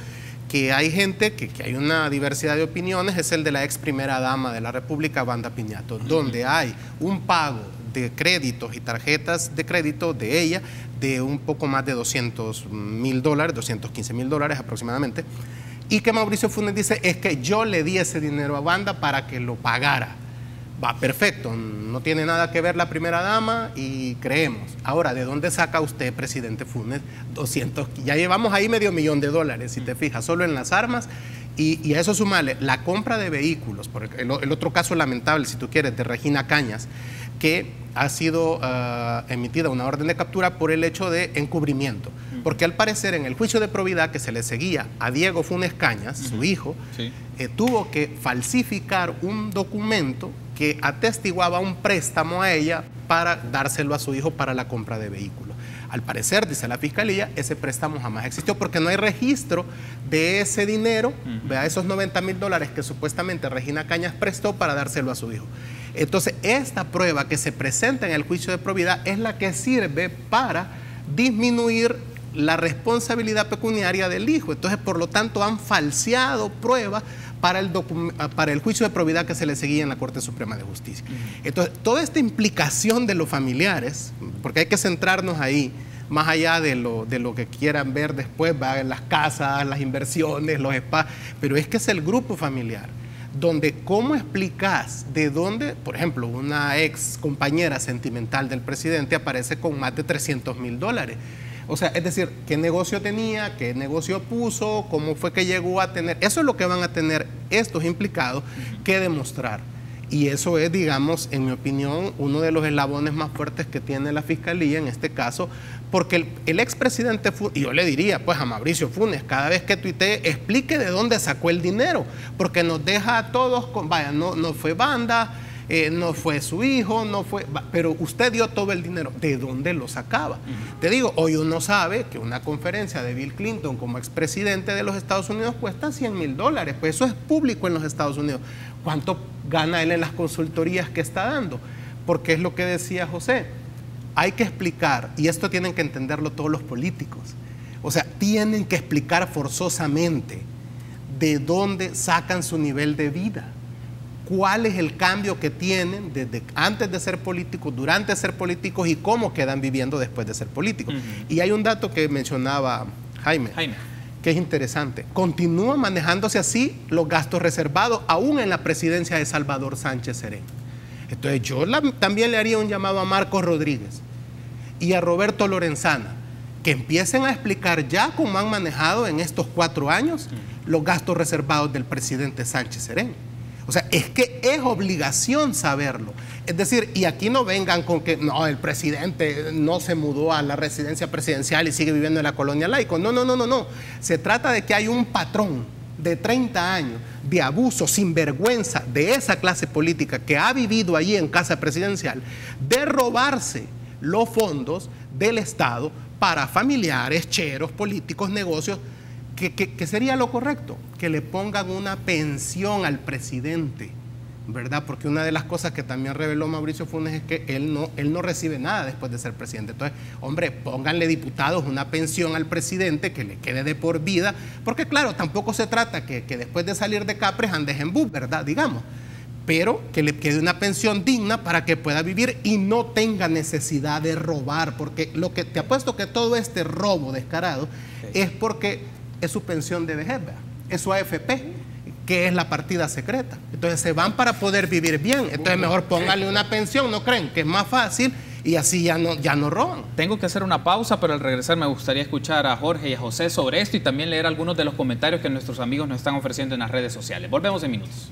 que hay gente, que hay una diversidad de opiniones, es el de la ex primera dama de la República, Wanda Piñato, donde hay un pago de créditos y tarjetas de crédito de ella de un poco más de $200,000, $215,000 aproximadamente, y que Mauricio Funes dice, es que yo le di ese dinero a Wanda para que lo pagara. Va, perfecto, no tiene nada que ver la primera dama y creemos. Ahora, ¿de dónde saca usted, presidente Funes, 200? Ya llevamos ahí $500,000, si te fijas, solo en las armas. Y a eso sumarle la compra de vehículos, por el otro caso lamentable, si tú quieres, de Regina Cañas, que ha sido emitida una orden de captura por el hecho de encubrimiento. Porque al parecer en el juicio de probidad que se le seguía a Diego Funes Cañas, su hijo, tuvo que falsificar un documento que atestiguaba un préstamo a ella para dárselo a su hijo para la compra de vehículos. Al parecer, dice la Fiscalía, ese préstamo jamás existió porque no hay registro de ese dinero, vea, esos $90,000 que supuestamente Regina Cañas prestó para dárselo a su hijo. Entonces, esta prueba que se presenta en el juicio de probidad es la que sirve para disminuir la responsabilidad pecuniaria del hijo. Entonces, por lo tanto, han falseado pruebas para el juicio de probidad que se le seguía en la Corte Suprema de Justicia. Entonces, toda esta implicación de los familiares, porque hay que centrarnos ahí, más allá de lo que quieran ver después, va en las casas, las inversiones, los spas, pero es que es el grupo familiar, donde cómo explicas de dónde, por ejemplo, una ex compañera sentimental del presidente aparece con más de $300,000. O sea, es decir, ¿qué negocio tenía? ¿Qué negocio puso? ¿Cómo fue que llegó a tener? Eso es lo que van a tener estos implicados que demostrar. Y eso es, digamos, en mi opinión, uno de los eslabones más fuertes que tiene la Fiscalía en este caso, porque el expresidente Funes, y yo le diría pues a Mauricio Funes, cada vez que tuitee, explique de dónde sacó el dinero, porque nos deja a todos con, vaya, no fue Wanda, no fue su hijo, no fue, pero usted dio todo el dinero. ¿De dónde lo sacaba? Te digo, hoy uno sabe que una conferencia de Bill Clinton como expresidente de los Estados Unidos cuesta $100,000, pues eso es público en los Estados Unidos. ¿Cuánto gana él en las consultorías que está dando? Porque es lo que decía José, hay que explicar, y esto tienen que entenderlo todos los políticos, o sea, tienen que explicar forzosamente de dónde sacan su nivel de vida, cuál es el cambio que tienen desde antes de ser políticos, durante ser políticos y cómo quedan viviendo después de ser políticos. Y hay un dato que mencionaba Jaime, que es interesante. Continúan manejándose así los gastos reservados, aún en la presidencia de Salvador Sánchez Serén. Entonces yo también le haría un llamado a Marcos Rodríguez y a Roberto Lorenzana, que empiecen a explicar ya cómo han manejado en estos 4 años los gastos reservados del presidente Sánchez Serén. O sea, es que es obligación saberlo. Es decir, y aquí no vengan con que no, el presidente no se mudó a la residencia presidencial y sigue viviendo en la colonia Laico. No, no, no, no, no. Se trata de que hay un patrón de 30 años de abuso sin vergüenza de esa clase política que ha vivido allí en casa presidencial, de robarse los fondos del Estado para familiares, cheros, políticos, negocios. ¿Qué sería lo correcto? Que le pongan una pensión al presidente, ¿verdad? Porque una de las cosas que también reveló Mauricio Funes es que él no recibe nada después de ser presidente. Entonces, hombre, pónganle, diputados, una pensión al presidente que le quede de por vida, porque claro, tampoco se trata que después de salir de Capres andes en bus, ¿verdad? Digamos, pero que le quede una pensión digna para que pueda vivir y no tenga necesidad de robar, porque lo que te apuesto que todo este robo descarado es porque es su pensión de vejez, ¿verdad? Es su AFP, que es la partida secreta. Entonces se van para poder vivir bien. Entonces mejor pónganle una pensión, ¿no creen? Que es más fácil y así ya no roban. Tengo que hacer una pausa, pero al regresar me gustaría escuchar a Jorge y a José sobre esto y también leer algunos de los comentarios que nuestros amigos nos están ofreciendo en las redes sociales. Volvemos en minutos.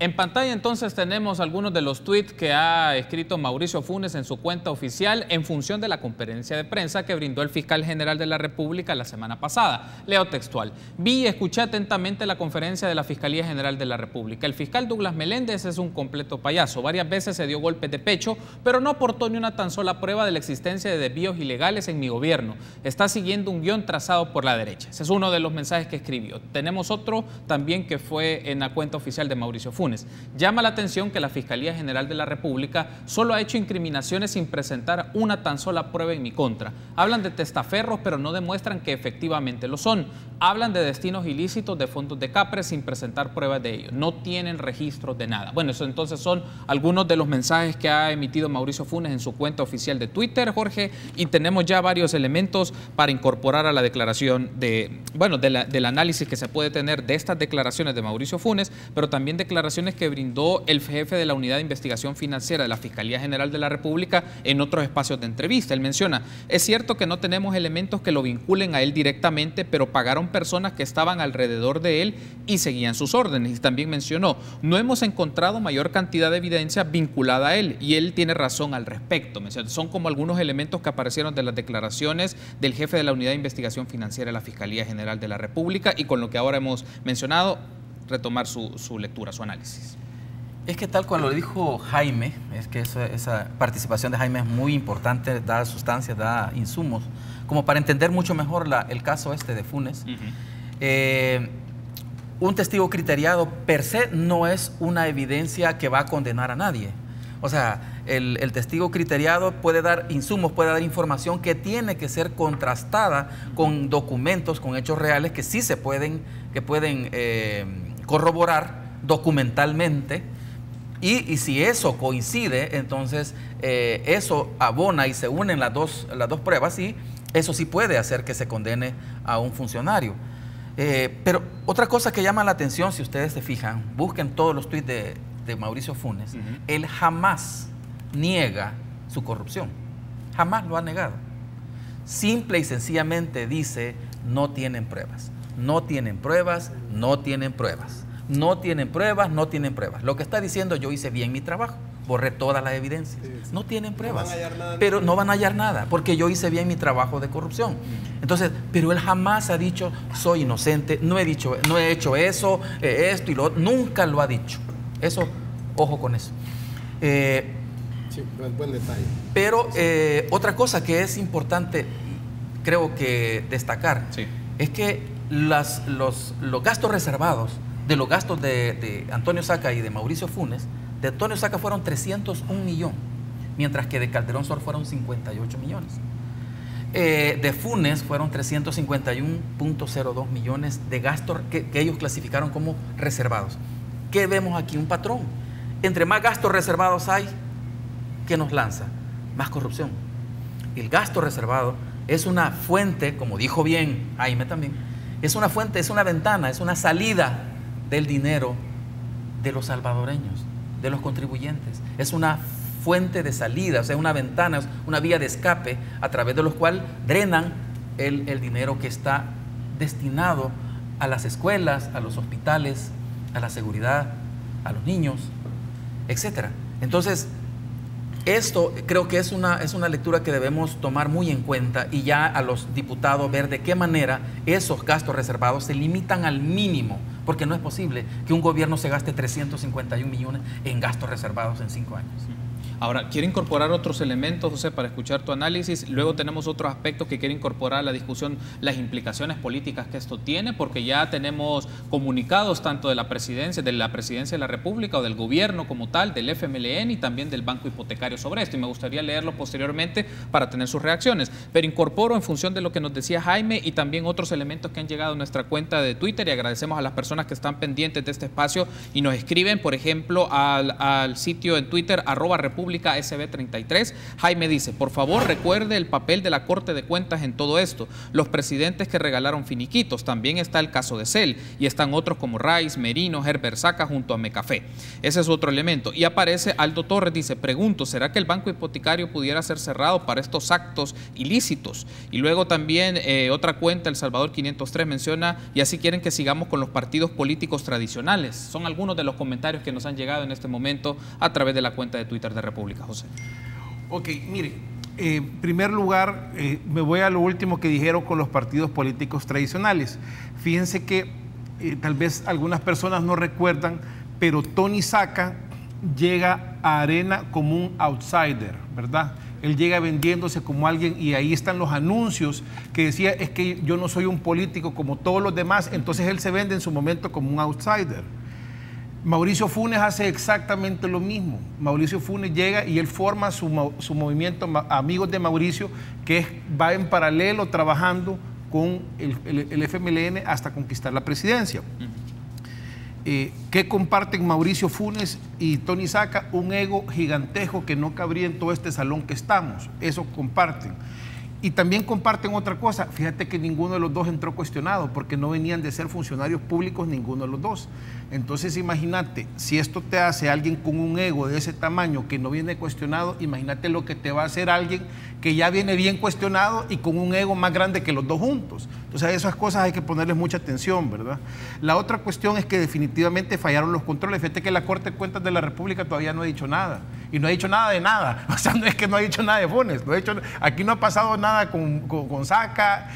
En pantalla entonces tenemos algunos de los tweets que ha escrito Mauricio Funes en su cuenta oficial en función de la conferencia de prensa que brindó el fiscal general de la República la semana pasada. Leo textual. Vi y escuché atentamente la conferencia de la Fiscalía General de la República. El fiscal Douglas Meléndez es un completo payaso. Varias veces se dio golpes de pecho, pero no aportó ni una tan sola prueba de la existencia de desvíos ilegales en mi gobierno. Está siguiendo un guión trazado por la derecha. Ese es uno de los mensajes que escribió. Tenemos otro también que fue en la cuenta oficial de Mauricio Funes. Llama la atención que la Fiscalía General de la República solo ha hecho incriminaciones sin presentar una tan sola prueba en mi contra. Hablan de testaferros, pero no demuestran que efectivamente lo son. Hablan de destinos ilícitos de fondos de Capres sin presentar pruebas de ello. No tienen registros de nada. Bueno, eso entonces son algunos de los mensajes que ha emitido Mauricio Funes en su cuenta oficial de Twitter, Jorge, y tenemos ya varios elementos para incorporar a la declaración del análisis que se puede tener de estas declaraciones de Mauricio Funes, pero también declaraciones que brindó el jefe de la Unidad de Investigación Financiera de la Fiscalía General de la República en otros espacios de entrevista. Él menciona, es cierto que no tenemos elementos que lo vinculen a él directamente, pero pagaron personas que estaban alrededor de él y seguían sus órdenes. Y también mencionó, no hemos encontrado mayor cantidad de evidencia vinculada a él y él tiene razón al respecto. Menciona, son como algunos elementos que aparecieron de las declaraciones del jefe de la Unidad de Investigación Financiera de la Fiscalía General de la República y con lo que ahora hemos mencionado, retomar su lectura, su análisis. Es que tal cual lo dijo Jaime, es que esa participación de Jaime es muy importante, da sustancia, da insumos, como para entender mucho mejor el caso de Funes. Un testigo criteriado per se no es una evidencia que va a condenar a nadie. O sea, el testigo criteriado puede dar insumos, puede dar información que tiene que ser contrastada con documentos, con hechos reales que sí se pueden corroborar documentalmente y si eso coincide, entonces eso abona y se unen las dos pruebas y eso sí puede hacer que se condene a un funcionario. Pero otra cosa que llama la atención, si ustedes se fijan, busquen todos los tweets de Mauricio Funes, él jamás niega su corrupción. Jamás lo ha negado. Simple y sencillamente dice, no tienen pruebas. No tienen pruebas, no tienen pruebas. No tienen pruebas, no tienen pruebas. Lo que está diciendo, yo hice bien mi trabajo, borré todas las evidencias. No tienen pruebas, pero no van a hallar nada, porque yo hice bien mi trabajo de corrupción. Entonces, pero él jamás ha dicho, soy inocente, no he hecho eso, esto y lo otro. Nunca lo ha dicho. Eso, ojo con eso. Sí, buen detalle. Pero otra cosa que es importante, creo que destacar, sí, es que los gastos reservados, de los gastos de Antonio Saca y de Mauricio Funes, de Antonio Saca fueron 301 millones, mientras que de Calderón Sor fueron 58 millones. De Funes fueron 351.02 millones de gastos que ellos clasificaron como reservados. ¿Qué vemos aquí? Un patrón. Entre más gastos reservados hay, ¿qué nos lanza? Más corrupción. El gasto reservado es una fuente, como dijo bien Jaime también, es una fuente, es una ventana, es una salida del dinero de los salvadoreños, de los contribuyentes. Es una fuente de salida, o sea, una ventana, una vía de escape a través de los cuales drenan el dinero que está destinado a las escuelas, a los hospitales, a la seguridad, a los niños, etcétera. Entonces, esto creo que es una lectura que debemos tomar muy en cuenta, y ya a los diputados ver de qué manera esos gastos reservados se limitan al mínimo, porque no es posible que un gobierno se gaste 351 millones en gastos reservados en 5 años. Ahora, quiero incorporar otros elementos, José, para escuchar tu análisis. Luego tenemos otros aspectos que quiero incorporar a la discusión, las implicaciones políticas que esto tiene, porque ya tenemos comunicados tanto de la presidencia de la República o del gobierno como tal, del FMLN y también del Banco Hipotecario sobre esto. Y me gustaría leerlo posteriormente para tener sus reacciones. Pero incorporo en función de lo que nos decía Jaime y también otros elementos que han llegado a nuestra cuenta de Twitter, y agradecemos a las personas que están pendientes de este espacio y nos escriben, por ejemplo, al sitio en Twitter, @RepúblicaSB33. Jaime dice, por favor recuerde el papel de la Corte de Cuentas en todo esto, los presidentes que regalaron finiquitos, también está el caso de Cel y están otros como Rice, Merino, Herbert Saca junto a Mecafé. Ese es otro elemento. Y aparece Aldo Torres, dice, pregunto, ¿será que el banco hipotecario pudiera ser cerrado para estos actos ilícitos? Y luego también otra cuenta, El Salvador 503, menciona, y así quieren que sigamos con los partidos políticos tradicionales. Son algunos de los comentarios que nos han llegado en este momento a través de la cuenta de Twitter de República. José. Ok, mire, en primer lugar, me voy a lo último que dijeron con los partidos políticos tradicionales. Fíjense que tal vez algunas personas no recuerdan, pero Tony Saca llega a Arena como un outsider, ¿verdad? Él llega vendiéndose como alguien, y ahí están los anuncios que decía, es que yo no soy un político como todos los demás, entonces él se vende en su momento como un outsider. Mauricio Funes hace exactamente lo mismo. Mauricio Funes llega y él forma su movimiento Amigos de Mauricio, que va en paralelo trabajando con el FMLN hasta conquistar la presidencia. ¿Qué comparten Mauricio Funes y Tony Saca? Un ego gigantesco que no cabría en todo este salón que estamos. Eso comparten. Y también comparten otra cosa. Fíjate que ninguno de los dos entró cuestionado, porque no venían de ser funcionarios públicos ninguno de los dos. Entonces imagínate, si esto te hace alguien con un ego de ese tamaño que no viene cuestionado, imagínate lo que te va a hacer alguien que ya viene bien cuestionado y con un ego más grande que los dos juntos. Entonces a esas cosas hay que ponerles mucha atención, ¿verdad? La otra cuestión es que definitivamente fallaron los controles. Fíjate que la Corte de Cuentas de la República todavía no ha dicho nada. Y no ha dicho nada de nada. O sea, no es que no ha dicho nada de Funes. Aquí no ha pasado nada con Saca.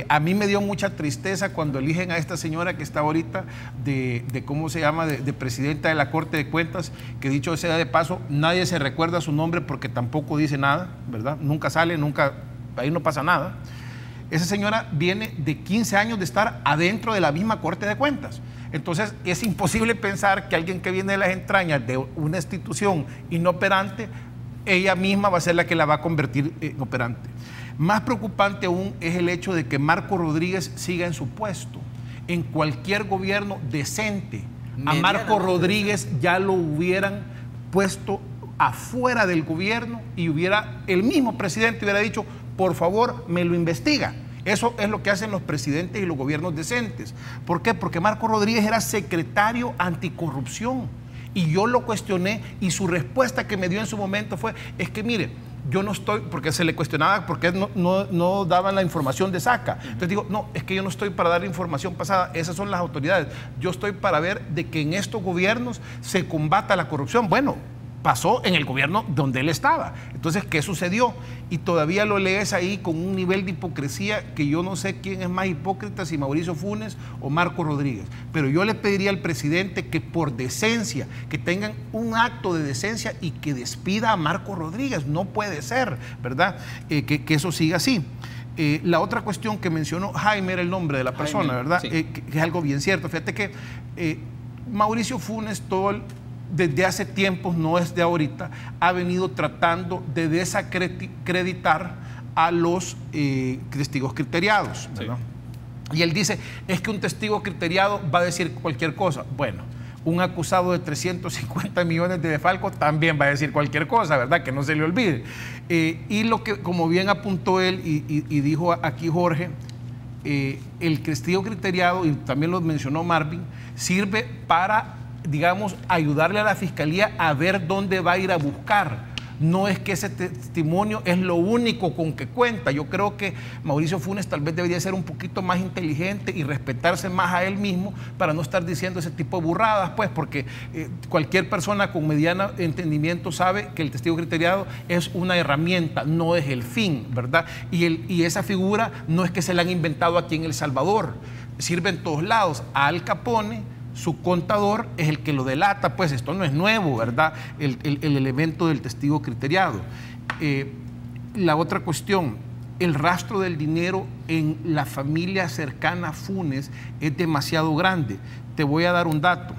A mí me dio mucha tristeza cuando eligen a esta señora que está ahorita de ¿cómo se llama? De presidenta de la Corte de Cuentas, que dicho sea de paso, nadie se recuerda su nombre porque tampoco dice nada, ¿verdad? Nunca sale, nunca, ahí no pasa nada. Esa señora viene de 15 años de estar adentro de la misma Corte de Cuentas. Entonces es imposible pensar que alguien que viene de las entrañas de una institución inoperante, ella misma va a ser la que la va a convertir en operante. Más preocupante aún es el hecho de que Marco Rodríguez siga en su puesto. En cualquier gobierno decente, a Marco Rodríguez ya lo hubieran puesto afuera del gobierno y el mismo presidente hubiera dicho, por favor, me lo investiga. Eso es lo que hacen los presidentes y los gobiernos decentes. ¿Por qué? Porque Marco Rodríguez era secretario anticorrupción. Y yo lo cuestioné y su respuesta que me dio en su momento fue, es que mire, yo no estoy, porque se le cuestionaba por qué no daban la información de SACA. Entonces digo, no, es que yo no estoy para dar información pasada, esas son las autoridades. Yo estoy para ver de que en estos gobiernos se combata la corrupción. Bueno, pasó en el gobierno donde él estaba. Entonces, ¿qué sucedió? Y todavía lo lees ahí con un nivel de hipocresía que yo no sé quién es más hipócrita, si Mauricio Funes o Marco Rodríguez. Pero yo le pediría al presidente que por decencia, que tengan un acto de decencia y que despida a Marco Rodríguez. No puede ser, ¿verdad? Que eso siga así. La otra cuestión que mencionó Jaime era el nombre de la persona, Jaime, ¿verdad? Sí. Que es algo bien cierto. Fíjate que Mauricio Funes desde hace tiempos, no es de ahorita, ha venido tratando de desacreditar a los testigos criteriados, ¿verdad? Sí. Y él dice, es que un testigo criteriado va a decir cualquier cosa. Bueno, un acusado de 350 millones de defalco también va a decir cualquier cosa, ¿verdad? Que no se le olvide. Y lo que, como bien apuntó él y dijo aquí Jorge, el testigo criteriado, y también lo mencionó Marvin, sirve para, digamos, ayudarle a la fiscalía a ver dónde va a ir a buscar. No es que ese testimonio es lo único con que cuenta. Yo creo que Mauricio Funes tal vez debería ser un poquito más inteligente y respetarse más a él mismo para no estar diciendo ese tipo de burradas, pues, porque cualquier persona con mediano entendimiento sabe que el testigo criteriado es una herramienta, no es el fin, ¿verdad? Y esa figura no es que se la han inventado aquí en El Salvador, sirve en todos lados. A Al Capone, su contador es el que lo delata, pues esto no es nuevo, ¿verdad? El elemento del testigo criteriado. La otra cuestión, el rastro del dinero en la familia cercana a Funes es demasiado grande. Te voy a dar un dato.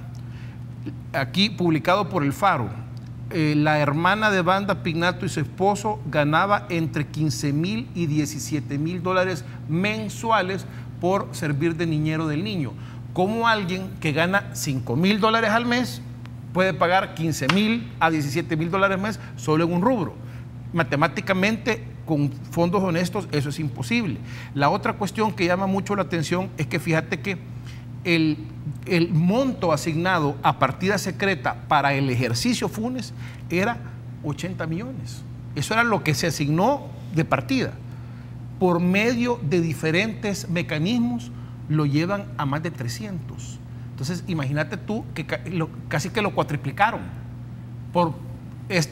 Aquí, publicado por El Faro, la hermana de Wanda Pignato y su esposo ganaba entre 15,000 y 17,000 dólares mensuales por servir de niñero del niño. ¿Cómo alguien que gana 5,000 dólares al mes puede pagar 15,000 a 17,000 dólares al mes solo en un rubro? Matemáticamente, con fondos honestos, eso es imposible. La otra cuestión que llama mucho la atención es que fíjate que el monto asignado a partida secreta para el ejercicio Funes era 80 millones. Eso era lo que se asignó de partida. Por medio de diferentes mecanismos, lo llevan a más de 300. Entonces, imagínate tú que casi que lo cuatriplicaron por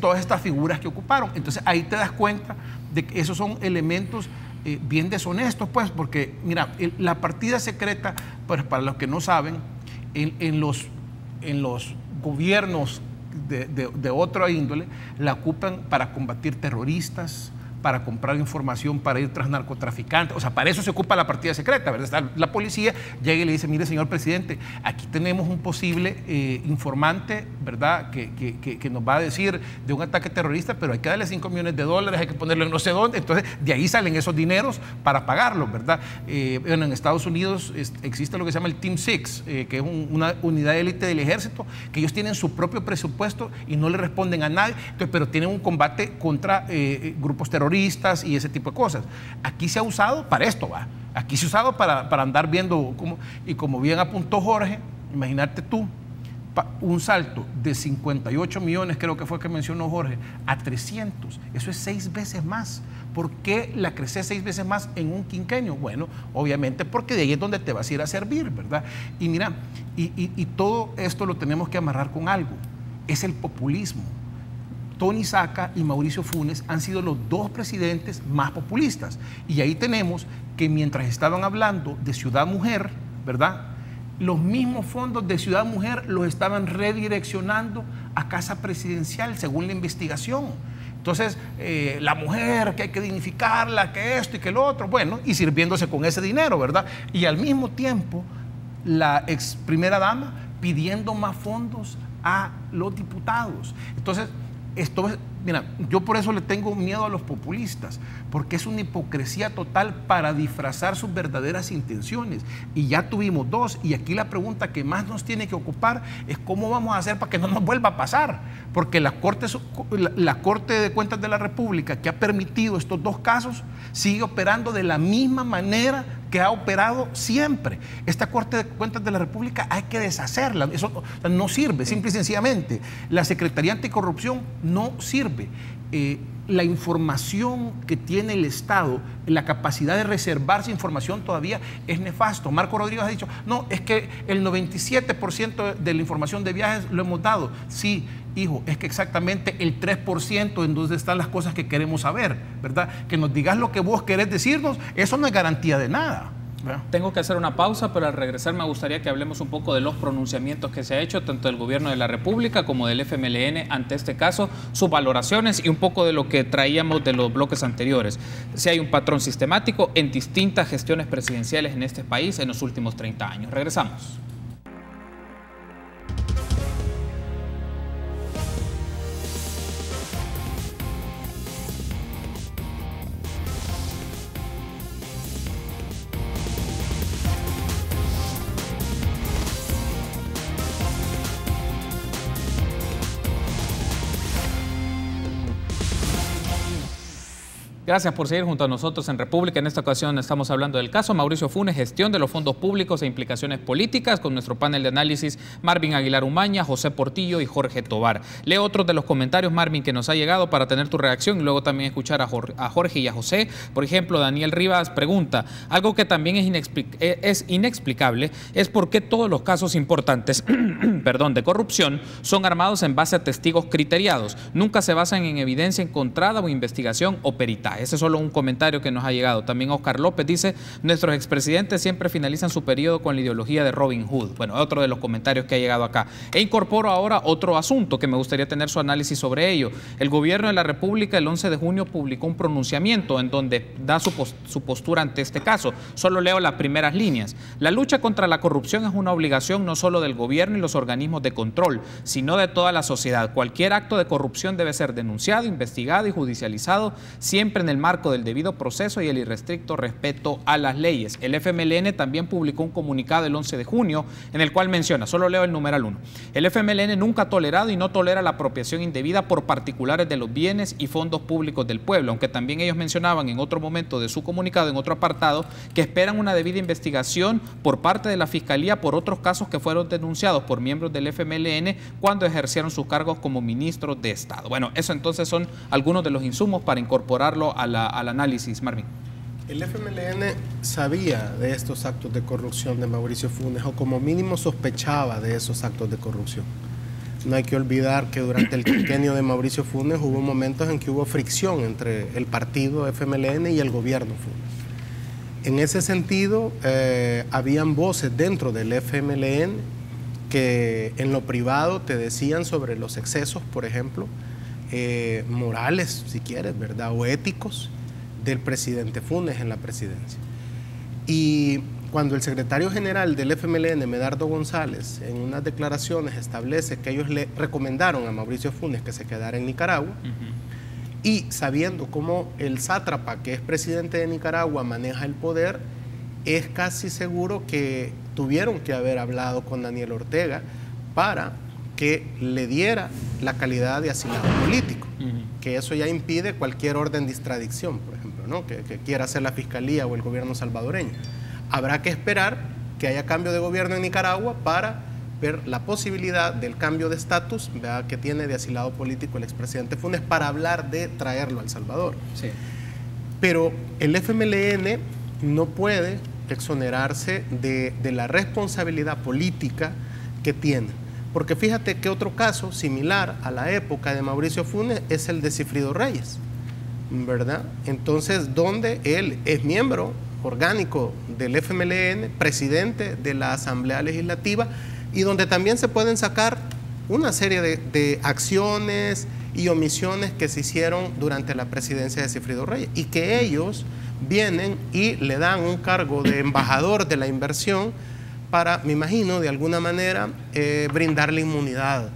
todas estas figuras que ocuparon. Entonces, ahí te das cuenta de que esos son elementos bien deshonestos, pues, porque, mira, la partida secreta, pues, para los que no saben, en los gobiernos de otra índole, la ocupan para combatir terroristas, para comprar información, para ir tras narcotraficantes. O sea, para eso se ocupa la partida secreta, ¿verdad? La policía llega y le dice, mire, señor presidente, aquí tenemos un posible informante, ¿verdad?, que nos va a decir de un ataque terrorista, pero hay que darle 5 millones de dólares, hay que ponerlo en no sé dónde. Entonces, de ahí salen esos dineros para pagarlos, ¿verdad? Bueno, en Estados Unidos existe lo que se llama el Team 6, que es una unidad de élite del ejército, que ellos tienen su propio presupuesto y no le responden a nadie, entonces, pero tienen un combate contra grupos terroristas y ese tipo de cosas. Aquí se ha usado para esto, ¿va? Aquí se ha usado para andar viendo cómo, y como bien apuntó Jorge, imagínate tú, un salto de 58 millones, creo que fue que mencionó Jorge, a 300, eso es 6 veces más. ¿Por qué la creces 6 veces más en un quinquenio? Bueno, obviamente porque de ahí es donde te vas a ir a servir, ¿verdad? Y mira, y todo esto lo tenemos que amarrar con algo, es el populismo. Tony Saca y Mauricio Funes han sido los dos presidentes más populistas. Y ahí tenemos que mientras estaban hablando de Ciudad Mujer, ¿verdad?, los mismos fondos de Ciudad Mujer los estaban redireccionando a Casa Presidencial, según la investigación. Entonces, la mujer, que hay que dignificarla, que esto y que lo otro, bueno, y sirviéndose con ese dinero, ¿verdad? Y al mismo tiempo, la ex primera dama pidiendo más fondos a los diputados. Entonces, esto es, mira, yo por eso le tengo miedo a los populistas, porque es una hipocresía total para disfrazar sus verdaderas intenciones. Y ya tuvimos 2, y aquí la pregunta que más nos tiene que ocupar es cómo vamos a hacer para que no nos vuelva a pasar, porque la Corte de Cuentas de la República, que ha permitido estos 2 casos, sigue operando de la misma manera que ha operado siempre. Esta Corte de Cuentas de la República hay que deshacerla. Eso no sirve, simple y sencillamente. La Secretaría Anticorrupción no sirve. La información que tiene el Estado, la capacidad de reservarse información todavía es nefasto. Marco Rodríguez ha dicho, no, es que el 97% de la información de viajes lo hemos dado. Sí, hijo, es que exactamente el 3% en donde están las cosas que queremos saber, ¿verdad? Que nos digas lo que vos querés decirnos, eso no es garantía de nada. Tengo que hacer una pausa, pero al regresar me gustaría que hablemos un poco de los pronunciamientos que se ha hecho tanto del Gobierno de la República como del FMLN ante este caso, sus valoraciones y un poco de lo que traíamos de los bloques anteriores. Si hay un patrón sistemático en distintas gestiones presidenciales en este país en los últimos 30 años. Regresamos. Gracias por seguir junto a nosotros en República. En esta ocasión estamos hablando del caso Mauricio Funes, gestión de los fondos públicos e implicaciones políticas, con nuestro panel de análisis Marvin Aguilar Umaña, José Portillo y Jorge Tobar. Leo otros de los comentarios, Marvin, que nos ha llegado para tener tu reacción y luego también escuchar a Jorge y a José. Por ejemplo, Daniel Rivas pregunta, algo que también es inexplicable es por qué todos los casos importantes de corrupción son armados en base a testigos criteriados. Nunca se basan en evidencia encontrada o investigación o peritaje. Ese es solo un comentario que nos ha llegado. También Oscar López dice, nuestros expresidentes siempre finalizan su periodo con la ideología de Robin Hood. Bueno, otro de los comentarios que ha llegado acá. E incorporo ahora otro asunto que me gustaría tener su análisis sobre ello. El Gobierno de la República el 11 de junio publicó un pronunciamiento en donde da su postura ante este caso. Solo leo las primeras líneas. La lucha contra la corrupción es una obligación no solo del gobierno y los organismos de control, sino de toda la sociedad. Cualquier acto de corrupción debe ser denunciado, investigado y judicializado, siempre en el marco del debido proceso y el irrestricto respeto a las leyes. El FMLN también publicó un comunicado el 11 de junio en el cual menciona, solo leo el numeral 1, el FMLN nunca ha tolerado y no tolera la apropiación indebida por particulares de los bienes y fondos públicos del pueblo, aunque también ellos mencionaban en otro momento de su comunicado, en otro apartado, que esperan una debida investigación por parte de la Fiscalía por otros casos que fueron denunciados por miembros del FMLN cuando ejercieron sus cargos como ministros de Estado. Bueno, eso entonces son algunos de los insumos para incorporarlo al análisis, Marvin. El FMLN sabía de estos actos de corrupción de Mauricio Funes, o como mínimo sospechaba de esos actos de corrupción. No hay que olvidar que durante el quinquenio de Mauricio Funes hubo momentos en que hubo fricción entre el partido FMLN y el gobierno Funes. En ese sentido, habían voces dentro del FMLN que en lo privado te decían sobre los excesos, por ejemplo, morales, si quieres, ¿verdad? O éticos del presidente Funes en la presidencia. Y cuando el secretario general del FMLN, Medardo González, en unas declaraciones establece que ellos le recomendaron a Mauricio Funes que se quedara en Nicaragua, y sabiendo cómo el sátrapa, que es presidente de Nicaragua, maneja el poder, es casi seguro que tuvieron que haber hablado con Daniel Ortega para que le diera la calidad de asilado político, que eso ya impide cualquier orden de extradición, por ejemplo, ¿no? que quiera hacer la Fiscalía o el gobierno salvadoreño. Habrá que esperar que haya cambio de gobierno en Nicaragua para ver la posibilidad del cambio de estatus que tiene de asilado político el expresidente Funes para hablar de traerlo a El Salvador. Sí. Pero el FMLN no puede exonerarse de la responsabilidad política que tiene. Porque fíjate que otro caso similar a la época de Mauricio Funes es el de Sigfrido Reyes, ¿verdad? Entonces, donde él es miembro orgánico del FMLN, presidente de la Asamblea Legislativa, y donde también se pueden sacar una serie de acciones y omisiones que se hicieron durante la presidencia de Sigfrido Reyes, y que ellos vienen y le dan un cargo de embajador de la inversión para, me imagino, de alguna manera brindarle inmunidad,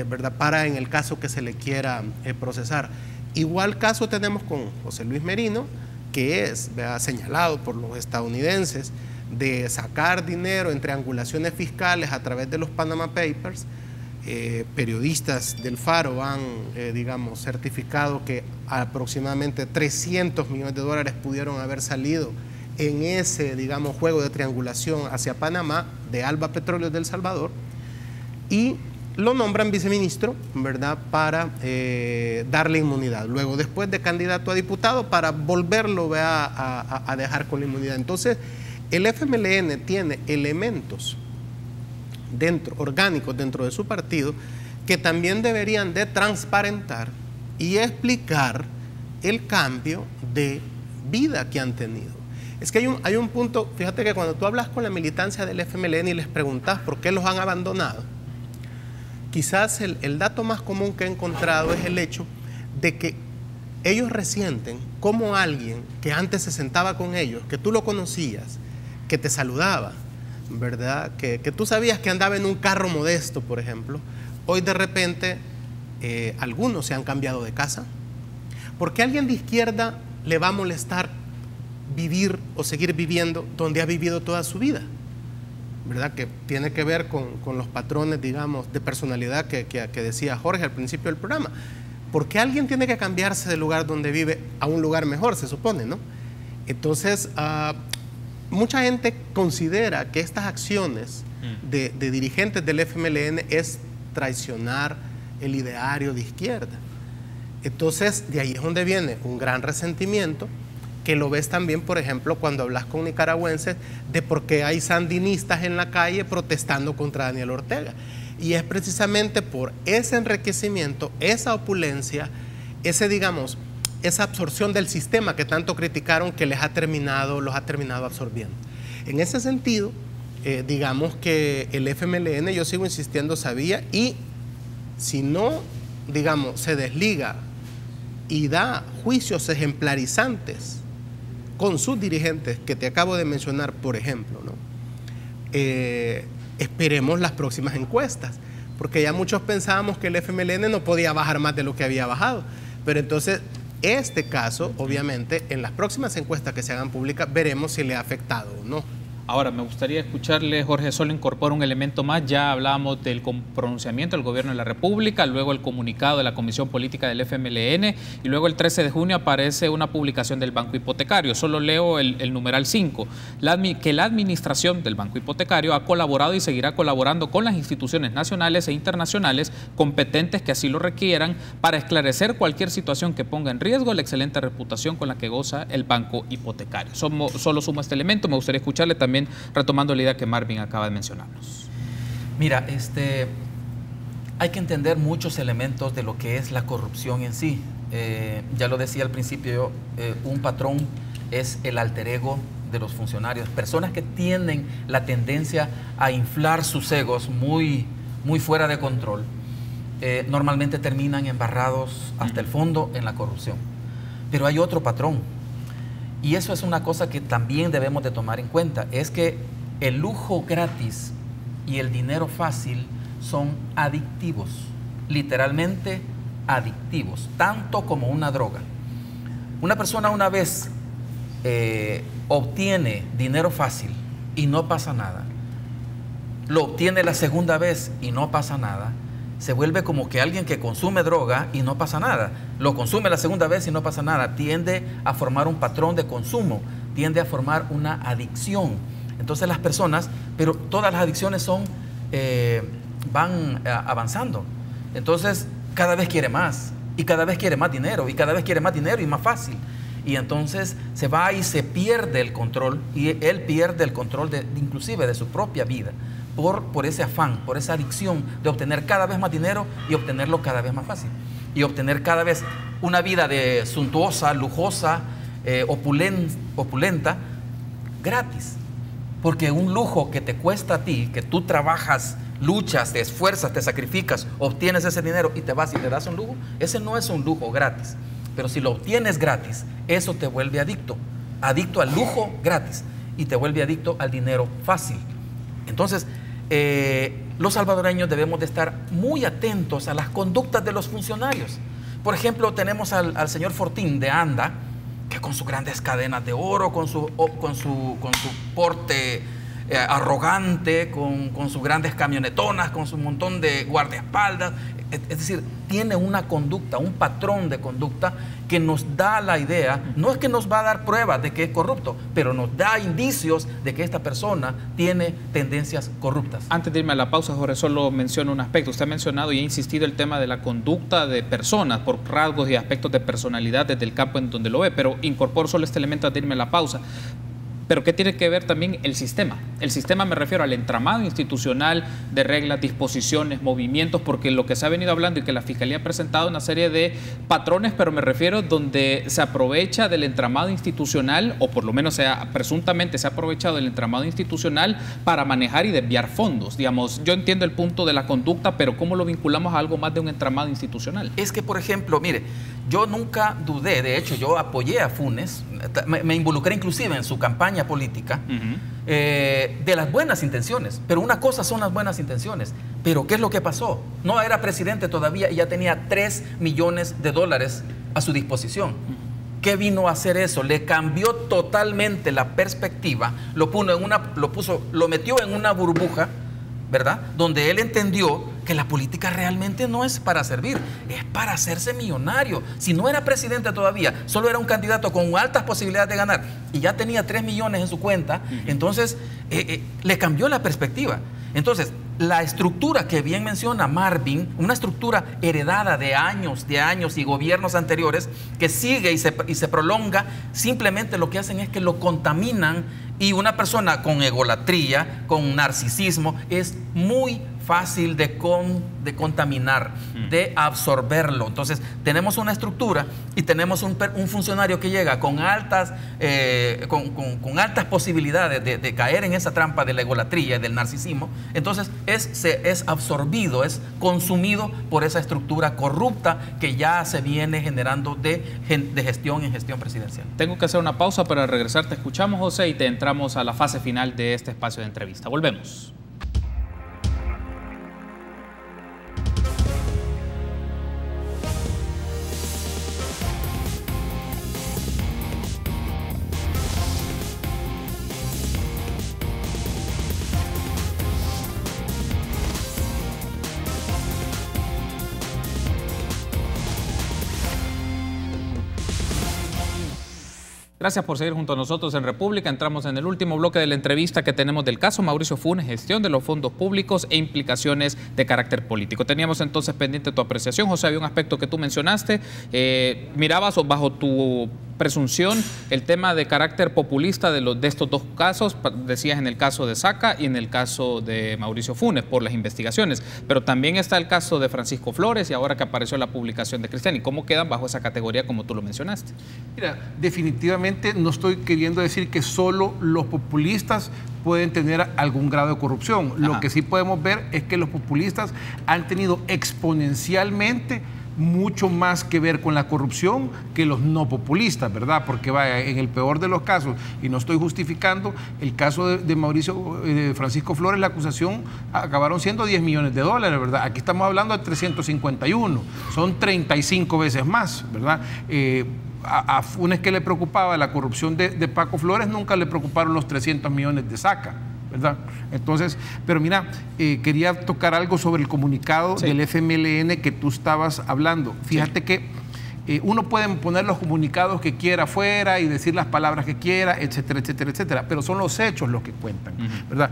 ¿verdad? Para en el caso que se le quiera procesar. Igual caso tenemos con José Luis Merino, que es señalado por los estadounidenses de sacar dinero en triangulaciones fiscales a través de los Panama Papers. Periodistas del Faro han, digamos, certificado que aproximadamente $300 millones pudieron haber salido en ese, digamos, juego de triangulación hacia Panamá de Alba Petróleos de El Salvador, y lo nombran viceministro, ¿verdad?, para darle inmunidad. Luego, después de candidato a diputado, para volverlo a dejar con la inmunidad. Entonces, el FMLN tiene elementos orgánicos dentro de su partido que también deberían de transparentar y explicar el cambio de vida que han tenido. Es que hay un punto, fíjate que cuando tú hablas con la militancia del FMLN y les preguntas por qué los han abandonado, quizás el dato más común que he encontrado es el hecho de que ellos resienten como alguien que antes se sentaba con ellos, que tú lo conocías, que te saludaba, ¿verdad?, que tú sabías que andaba en un carro modesto, por ejemplo, hoy de repente algunos se han cambiado de casa. ¿Por qué a alguien de izquierda le va a molestar vivir o seguir viviendo donde ha vivido toda su vida? ¿Verdad? Que tiene que ver con los patrones, digamos, de personalidad que decía Jorge al principio del programa. ¿Por qué alguien tiene que cambiarse del lugar donde vive a un lugar mejor, se supone, ¿no? Entonces, mucha gente considera que estas acciones de dirigentes del FMLN es traicionar el ideario de izquierda. Entonces, de ahí es donde viene un gran resentimiento, que lo ves también, por ejemplo, cuando hablas con nicaragüenses de por qué hay sandinistas en la calle protestando contra Daniel Ortega. Y es precisamente por ese enriquecimiento, esa opulencia, digamos, esa absorción del sistema que tanto criticaron, que los ha terminado absorbiendo. En ese sentido, digamos que el FMLN, yo sigo insistiendo, sabía, y si no, digamos, se desliga y da juicios ejemplarizantes con sus dirigentes que te acabo de mencionar, por ejemplo, ¿no? Esperemos las próximas encuestas, porque ya muchos pensábamos que el FMLN no podía bajar más de lo que había bajado, pero entonces este caso, obviamente, en las próximas encuestas que se hagan públicas, veremos si le ha afectado o no. Ahora, me gustaría escucharle, Jorge, solo incorpora un elemento más. Ya hablábamos del pronunciamiento del Gobierno de la República, luego el comunicado de la Comisión Política del FMLN, y luego el 13 de junio aparece una publicación del Banco Hipotecario. Solo leo el numeral 5, que la administración del Banco Hipotecario ha colaborado y seguirá colaborando con las instituciones nacionales e internacionales competentes que así lo requieran para esclarecer cualquier situación que ponga en riesgo la excelente reputación con la que goza el Banco Hipotecario. Solo sumo este elemento. Me gustaría escucharle también retomando la idea que Marvin acaba de mencionarnos. Mira, hay que entender muchos elementos de lo que es la corrupción en sí. Ya lo decía al principio, un patrón es el alter ego de los funcionarios. Personas que tienen la tendencia a inflar sus egos muy fuera de control, normalmente terminan embarrados hasta el fondo en la corrupción. Pero hay otro patrón. Y eso es una cosa que también debemos de tomar en cuenta, es que el lujo gratis y el dinero fácil son adictivos, literalmente adictivos, tanto como una droga. Una persona una vez obtiene dinero fácil y no pasa nada, lo obtiene la segunda vez y no pasa nada, se vuelve como que alguien que consume droga y no pasa nada. Lo consume la segunda vez y no pasa nada. Tiende a formar un patrón de consumo, tiende a formar una adicción. Entonces las personas, pero todas las adicciones van avanzando. Entonces cada vez quiere más y cada vez quiere más dinero y cada vez quiere más dinero y más fácil. Y entonces se va y se pierde el control, y él pierde el control inclusive de su propia vida. Por ese afán, por esa adicción de obtener cada vez más dinero y obtenerlo cada vez más fácil. Y obtener cada vez una vida suntuosa, lujosa, opulenta, gratis. Porque un lujo que te cuesta a ti, que tú trabajas, luchas, te esfuerzas, te sacrificas, obtienes ese dinero y te vas y te das un lujo, ese no es un lujo gratis. Pero si lo obtienes gratis, eso te vuelve adicto al lujo gratis, y te vuelve adicto al dinero fácil. Entonces, los salvadoreños debemos de estar muy atentos a las conductas de los funcionarios. Por ejemplo, tenemos al señor Fortín de Anda, que con sus grandes cadenas de oro, con su porte arrogante, con sus grandes camionetonas, con su montón de guardaespaldas. Es decir, tiene una conducta, un patrón de conducta que nos da la idea, no es que nos va a dar pruebas de que es corrupto, pero nos da indicios de que esta persona tiene tendencias corruptas. Antes de irme a la pausa, Jorge, solo menciono un aspecto. Usted ha mencionado y ha insistido el tema de la conducta de personas por rasgos y aspectos de personalidad desde el campo en donde lo ve, pero incorporo solo este elemento antes de irme a la pausa. Pero ¿qué tiene que ver también el sistema? El sistema me refiero al entramado institucional de reglas, disposiciones, movimientos, porque lo que se ha venido hablando y que la Fiscalía ha presentado una serie de patrones, pero me refiero donde se aprovecha del entramado institucional, o por lo menos presuntamente se ha aprovechado del entramado institucional para manejar y desviar fondos. Digamos, yo entiendo el punto de la conducta, pero ¿cómo lo vinculamos a algo más de un entramado institucional? Es que, por ejemplo, mire, yo nunca dudé, de hecho, yo apoyé a Funes, me involucré inclusive en su campaña política, de las buenas intenciones, pero una cosa son las buenas intenciones, pero ¿qué es lo que pasó? No era presidente todavía y ya tenía $3 millones a su disposición. ¿Qué vino a hacer eso? Le cambió totalmente la perspectiva, lo metió en una burbuja, ¿verdad? Donde él entendió que la política realmente no es para servir, es para hacerse millonario. Si no era presidente todavía, solo era un candidato con altas posibilidades de ganar y ya tenía 3 millones en su cuenta, entonces le cambió la perspectiva. Entonces, la estructura que bien menciona Marvin, una estructura heredada de años y gobiernos anteriores, que sigue y se prolonga, simplemente lo que hacen es que lo contaminan, y una persona con egolatría, con narcisismo, es muy fácil de contaminar, de absorberlo. Entonces, tenemos una estructura y tenemos un funcionario que llega con altas posibilidades de caer en esa trampa de la egolatría y del narcisismo. Entonces, es absorbido, es consumido por esa estructura corrupta que ya se viene generando de gestión en gestión presidencial. Tengo que hacer una pausa para regresar. Te escuchamos, José, y te entramos a la fase final de este espacio de entrevista. Volvemos. Gracias por seguir junto a nosotros en República. Entramos en el último bloque de la entrevista que tenemos del caso Mauricio Funes, gestión de los fondos públicos e implicaciones de carácter político. Teníamos entonces pendiente tu apreciación, José. Había un aspecto que tú mencionaste. Mirabas bajo tu presunción el tema de carácter populista de estos dos casos, decías en el caso de Saca y en el caso de Mauricio Funes por las investigaciones, pero también está el caso de Francisco Flores y ahora que apareció la publicación de Cristiani. ¿Cómo quedan bajo esa categoría como tú lo mencionaste? Mira, definitivamente no estoy queriendo decir que solo los populistas pueden tener algún grado de corrupción. Lo que sí podemos ver es que los populistas han tenido exponencialmente mucho más que ver con la corrupción que los no populistas, ¿verdad? Porque vaya, en el peor de los casos, y no estoy justificando, el caso de Mauricio, de Francisco Flores, la acusación acabaron siendo $10 millones, ¿verdad? Aquí estamos hablando de 351, son 35 veces más, ¿verdad? A Funes, que le preocupaba la corrupción de Paco Flores, nunca le preocuparon los 300 millones de Saca, ¿verdad? Entonces, pero mira, quería tocar algo sobre el comunicado del FMLN que tú estabas hablando. Fíjate que uno puede poner los comunicados que quiera afuera y decir las palabras que quiera, etcétera, etcétera, etcétera, pero son los hechos los que cuentan, ¿verdad?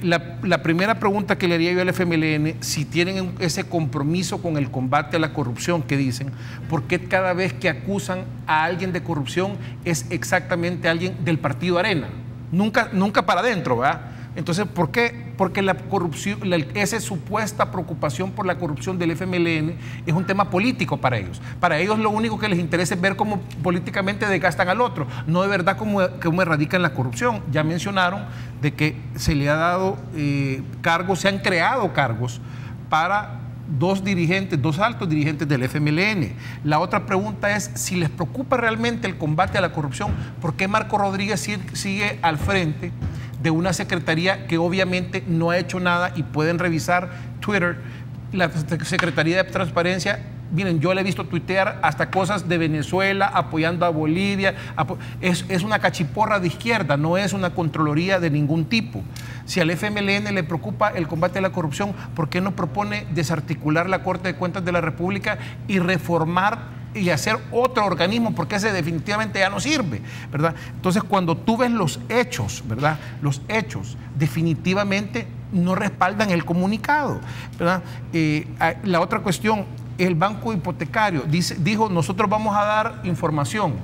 La primera pregunta que le haría yo al FMLN, si tienen ese compromiso con el combate a la corrupción que dicen, ¿por qué cada vez que acusan a alguien de corrupción es exactamente alguien del partido Arena? Nunca para adentro, ¿verdad? Entonces, ¿por qué? Porque la corrupción, esa supuesta preocupación por la corrupción del FMLN es un tema político para ellos. Para ellos lo único que les interesa es ver cómo políticamente desgastan al otro, no de verdad cómo erradican la corrupción. Ya mencionaron de que se le ha dado cargos, se han creado cargos para dos altos dirigentes del FMLN. La otra pregunta es, si les preocupa realmente el combate a la corrupción, ¿por qué Marco Rodríguez sigue al frente de una secretaría que obviamente no ha hecho nada? Y pueden revisar Twitter, la Secretaría de Transparencia miren, yo le he visto tuitear hasta cosas de Venezuela, apoyando a Bolivia. Es una cachiporra de izquierda, no es una contraloría de ningún tipo. Si al FMLN le preocupa el combate a la corrupción, ¿por qué no propone desarticular la Corte de Cuentas de la República y reformar y hacer otro organismo? Porque ese definitivamente ya no sirve, ¿verdad? Entonces, cuando tú ves los hechos, ¿verdad? Los hechos definitivamente no respaldan el comunicado, ¿verdad? La otra cuestión, el banco hipotecario dijo, nosotros vamos a dar información.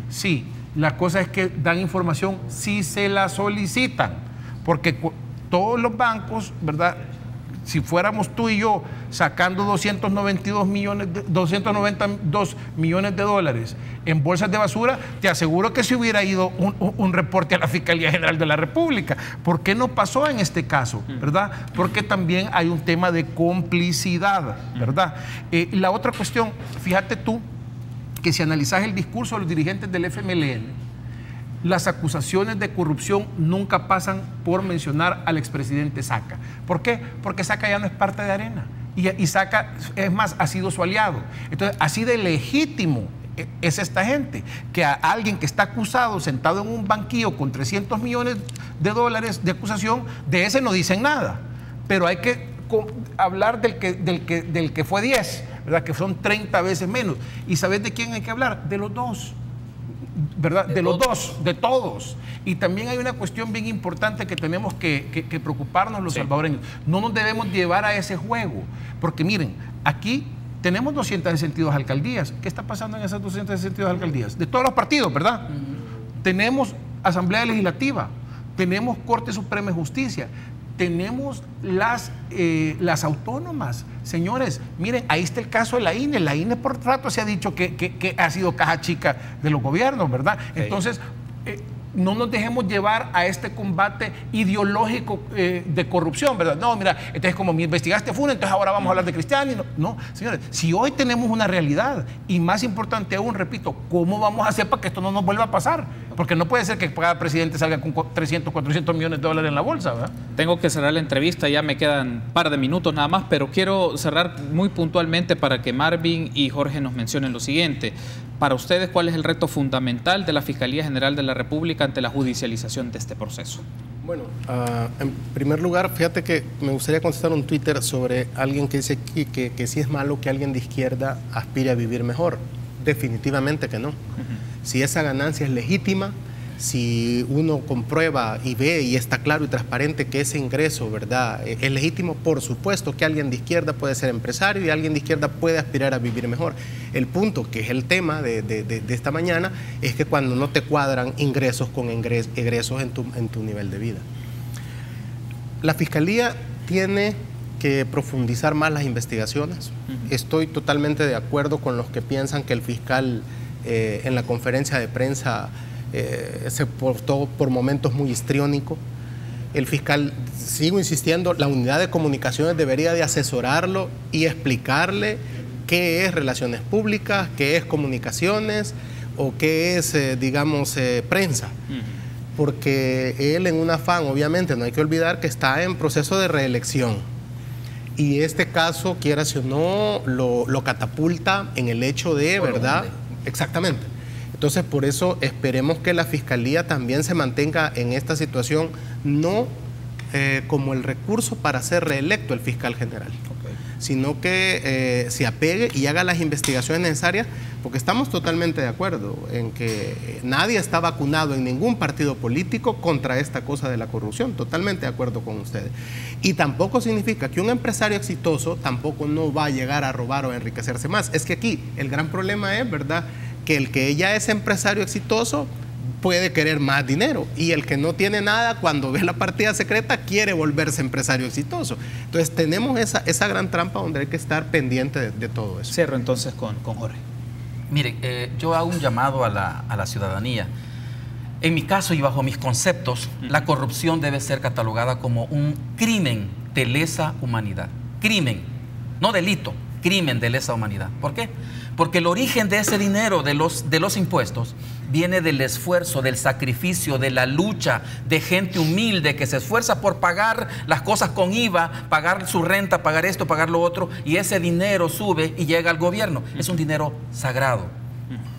Sí, la cosa es que dan información si se la solicitan, porque todos los bancos, ¿verdad? Si fuéramos tú y yo sacando 292 millones de dólares en bolsas de basura, te aseguro que se hubiera ido un reporte a la Fiscalía General de la República. ¿Por qué no pasó en este caso? ¿Verdad? Porque también hay un tema de complicidad, ¿verdad? La otra cuestión, fíjate tú que si analizas el discurso de los dirigentes del FMLN, las acusaciones de corrupción nunca pasan por mencionar al expresidente Saca. ¿Por qué? Porque Saca ya no es parte de Arena. Y Saca, es más, ha sido su aliado. Entonces, así de legítimo es esta gente, que a alguien que está acusado, sentado en un banquillo con 300 millones de dólares de acusación, de ese no dicen nada. Pero hay que hablar del que fue 10, ¿verdad? Que son 30 veces menos. ¿Y sabes de quién hay que hablar? De los dos. ¿Verdad? De los dos, de todos. Y también hay una cuestión bien importante que tenemos que preocuparnos los salvadoreños. No nos debemos llevar a ese juego, porque miren, aquí tenemos 262 alcaldías. ¿Qué está pasando en esas 262 alcaldías? De todos los partidos, ¿verdad? Tenemos Asamblea Legislativa, tenemos Corte Suprema de Justicia, tenemos las autónomas. Señores, miren, ahí está el caso de la INE. La INE por rato se ha dicho que ha sido caja chica de los gobiernos, ¿verdad? Sí. Entonces, no nos dejemos llevar a este combate ideológico de corrupción, ¿verdad? No, mira, entonces como me investigaste Funes, entonces ahora vamos a hablar de Cristiani. No, señores, si hoy tenemos una realidad, y más importante aún, repito, ¿cómo vamos a hacer para que esto no nos vuelva a pasar? Porque no puede ser que cada presidente salga con 300, 400 millones de dólares en la bolsa, ¿verdad? Tengo que cerrar la entrevista, ya me quedan un par de minutos nada más, pero quiero cerrar muy puntualmente para que Marvin y Jorge nos mencionen lo siguiente. Para ustedes, ¿cuál es el reto fundamental de la Fiscalía General de la República ante la judicialización de este proceso? Bueno, en primer lugar, fíjate que me gustaría contestar un Twitter sobre alguien que dice aquí que sí es malo que alguien de izquierda aspire a vivir mejor. Definitivamente que no. Si esa ganancia es legítima, si uno comprueba y ve y está claro y transparente que ese ingreso, ¿verdad?, es legítimo, por supuesto que alguien de izquierda puede ser empresario y alguien de izquierda puede aspirar a vivir mejor. El punto, que es el tema de esta mañana, es que cuando no te cuadran ingresos con egresos en tu nivel de vida. La Fiscalía tiene que profundizar más las investigaciones. Estoy totalmente de acuerdo con los que piensan que el fiscal en la conferencia de prensa se portó por momentos muy histriónico. El fiscal, sigo insistiendo, la unidad de comunicaciones debería de asesorarlo y explicarle qué es relaciones públicas, qué es comunicaciones o qué es, prensa. Porque él, en un afán, obviamente, no hay que olvidar que está en proceso de reelección. Y este caso, quieras o no, lo catapulta en el hecho de, ¿verdad? Exactamente. Entonces, por eso esperemos que la Fiscalía también se mantenga en esta situación, no como el recurso para ser reelecto el fiscal general, sino que se apegue y haga las investigaciones necesarias, porque estamos totalmente de acuerdo en que nadie está vacunado en ningún partido político contra esta cosa de la corrupción, totalmente de acuerdo con ustedes. Y tampoco significa que un empresario exitoso tampoco no va a llegar a robar o a enriquecerse más. Es que aquí el gran problema es, ¿verdad?, que el que ya es empresario exitoso puede querer más dinero, y el que no tiene nada, cuando ve la partida secreta, quiere volverse empresario exitoso. Entonces tenemos esa gran trampa donde hay que estar pendiente de todo eso. Cierro entonces con Jorge. Miren, yo hago un llamado a la ciudadanía. En mi caso y bajo mis conceptos, la corrupción debe ser catalogada como un crimen de lesa humanidad. Crimen, no delito. crimen de lesa humanidad. ¿Por qué? Porque el origen de ese dinero, de los impuestos, viene del esfuerzo, del sacrificio, de la lucha de gente humilde que se esfuerza por pagar las cosas con IVA, pagar su renta, pagar esto, pagar lo otro, y ese dinero sube y llega al gobierno. Es un dinero sagrado.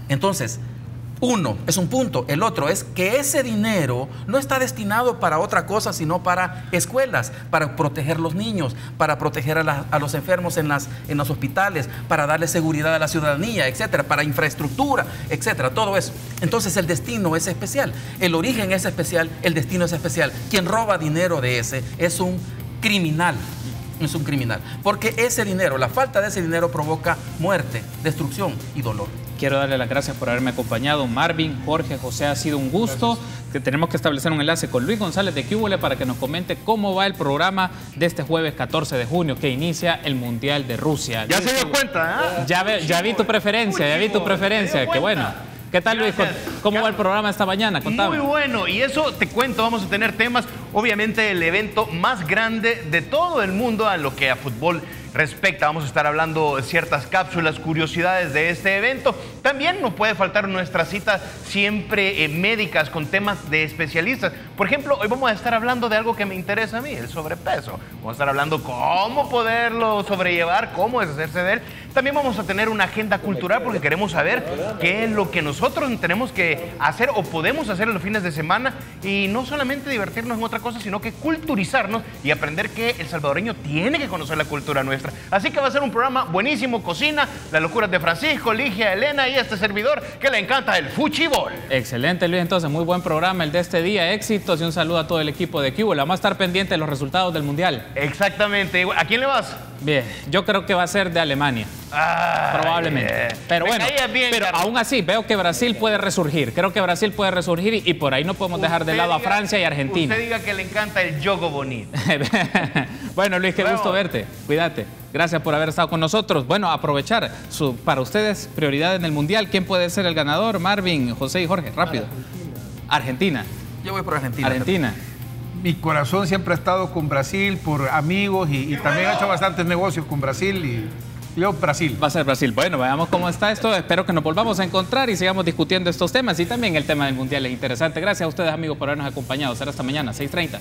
Entonces, uno es un punto, el otro es que ese dinero no está destinado para otra cosa sino para escuelas, para proteger los niños, para proteger a los enfermos en los hospitales, para darle seguridad a la ciudadanía, etcétera, para infraestructura, etcétera, todo eso. Entonces el destino es especial, el origen es especial, el destino es especial. Quien roba dinero de ese es un criminal. Es un criminal, porque ese dinero, la falta de ese dinero provoca muerte, destrucción y dolor. Quiero darle las gracias por haberme acompañado, Marvin, Jorge, José, ha sido un gusto. Que tenemos que establecer un enlace con Luis González de QVL para que nos comente cómo va el programa de este jueves 14 de junio que inicia el Mundial de Rusia. Ya se dio cuenta, ¿eh? Ya vi tu preferencia, qué bueno. ¿Qué tal, Luis? ¿Cómo va el programa esta mañana? Contame. Muy bueno, y eso te cuento, vamos a tener temas, obviamente el evento más grande de todo el mundo a lo que a fútbol respecta. Vamos a estar hablando de ciertas cápsulas, curiosidades de este evento. También no puede faltar nuestras citas siempre médicas con temas de especialistas. Por ejemplo, hoy vamos a estar hablando de algo que me interesa a mí, el sobrepeso. Vamos a estar hablando cómo poderlo sobrellevar, cómo deshacerse de él. También vamos a tener una agenda cultural porque queremos saber qué es lo que nosotros tenemos que hacer o podemos hacer en los fines de semana y no solamente divertirnos en otra cosa, sino que culturizarnos y aprender que el salvadoreño tiene que conocer la cultura nuestra. Así que va a ser un programa buenísimo, cocina, las locuras de Francisco, Ligia, Elena y este servidor que le encanta el fuchibol. Excelente, Luis, entonces muy buen programa el de este día, éxitos y un saludo a todo el equipo de QVL. Vamos a estar pendientes de los resultados del Mundial. Exactamente, ¿a quién le vas? Bien, yo creo que va a ser de Alemania. Probablemente. Pero bueno, pero aún así veo que Brasil puede resurgir. Creo que Brasil puede resurgir y por ahí no podemos dejar de lado a Francia y Argentina. Usted diga que le encanta el yogo bonito. Bueno, Luis, qué gusto verte. Cuídate. Gracias por haber estado con nosotros. Bueno, aprovechar para ustedes prioridad en el Mundial. ¿Quién puede ser el ganador? Marvin, José y Jorge, rápido. Argentina. Yo voy por Argentina. Argentina. Mi corazón siempre ha estado con Brasil por amigos y también he hecho bastantes negocios con Brasil y yo Brasil. Va a ser Brasil. Bueno, veamos cómo está esto. Espero que nos volvamos a encontrar y sigamos discutiendo estos temas y también el tema del Mundial es interesante. Gracias a ustedes, amigos, por habernos acompañado. Será hasta mañana, 6:30.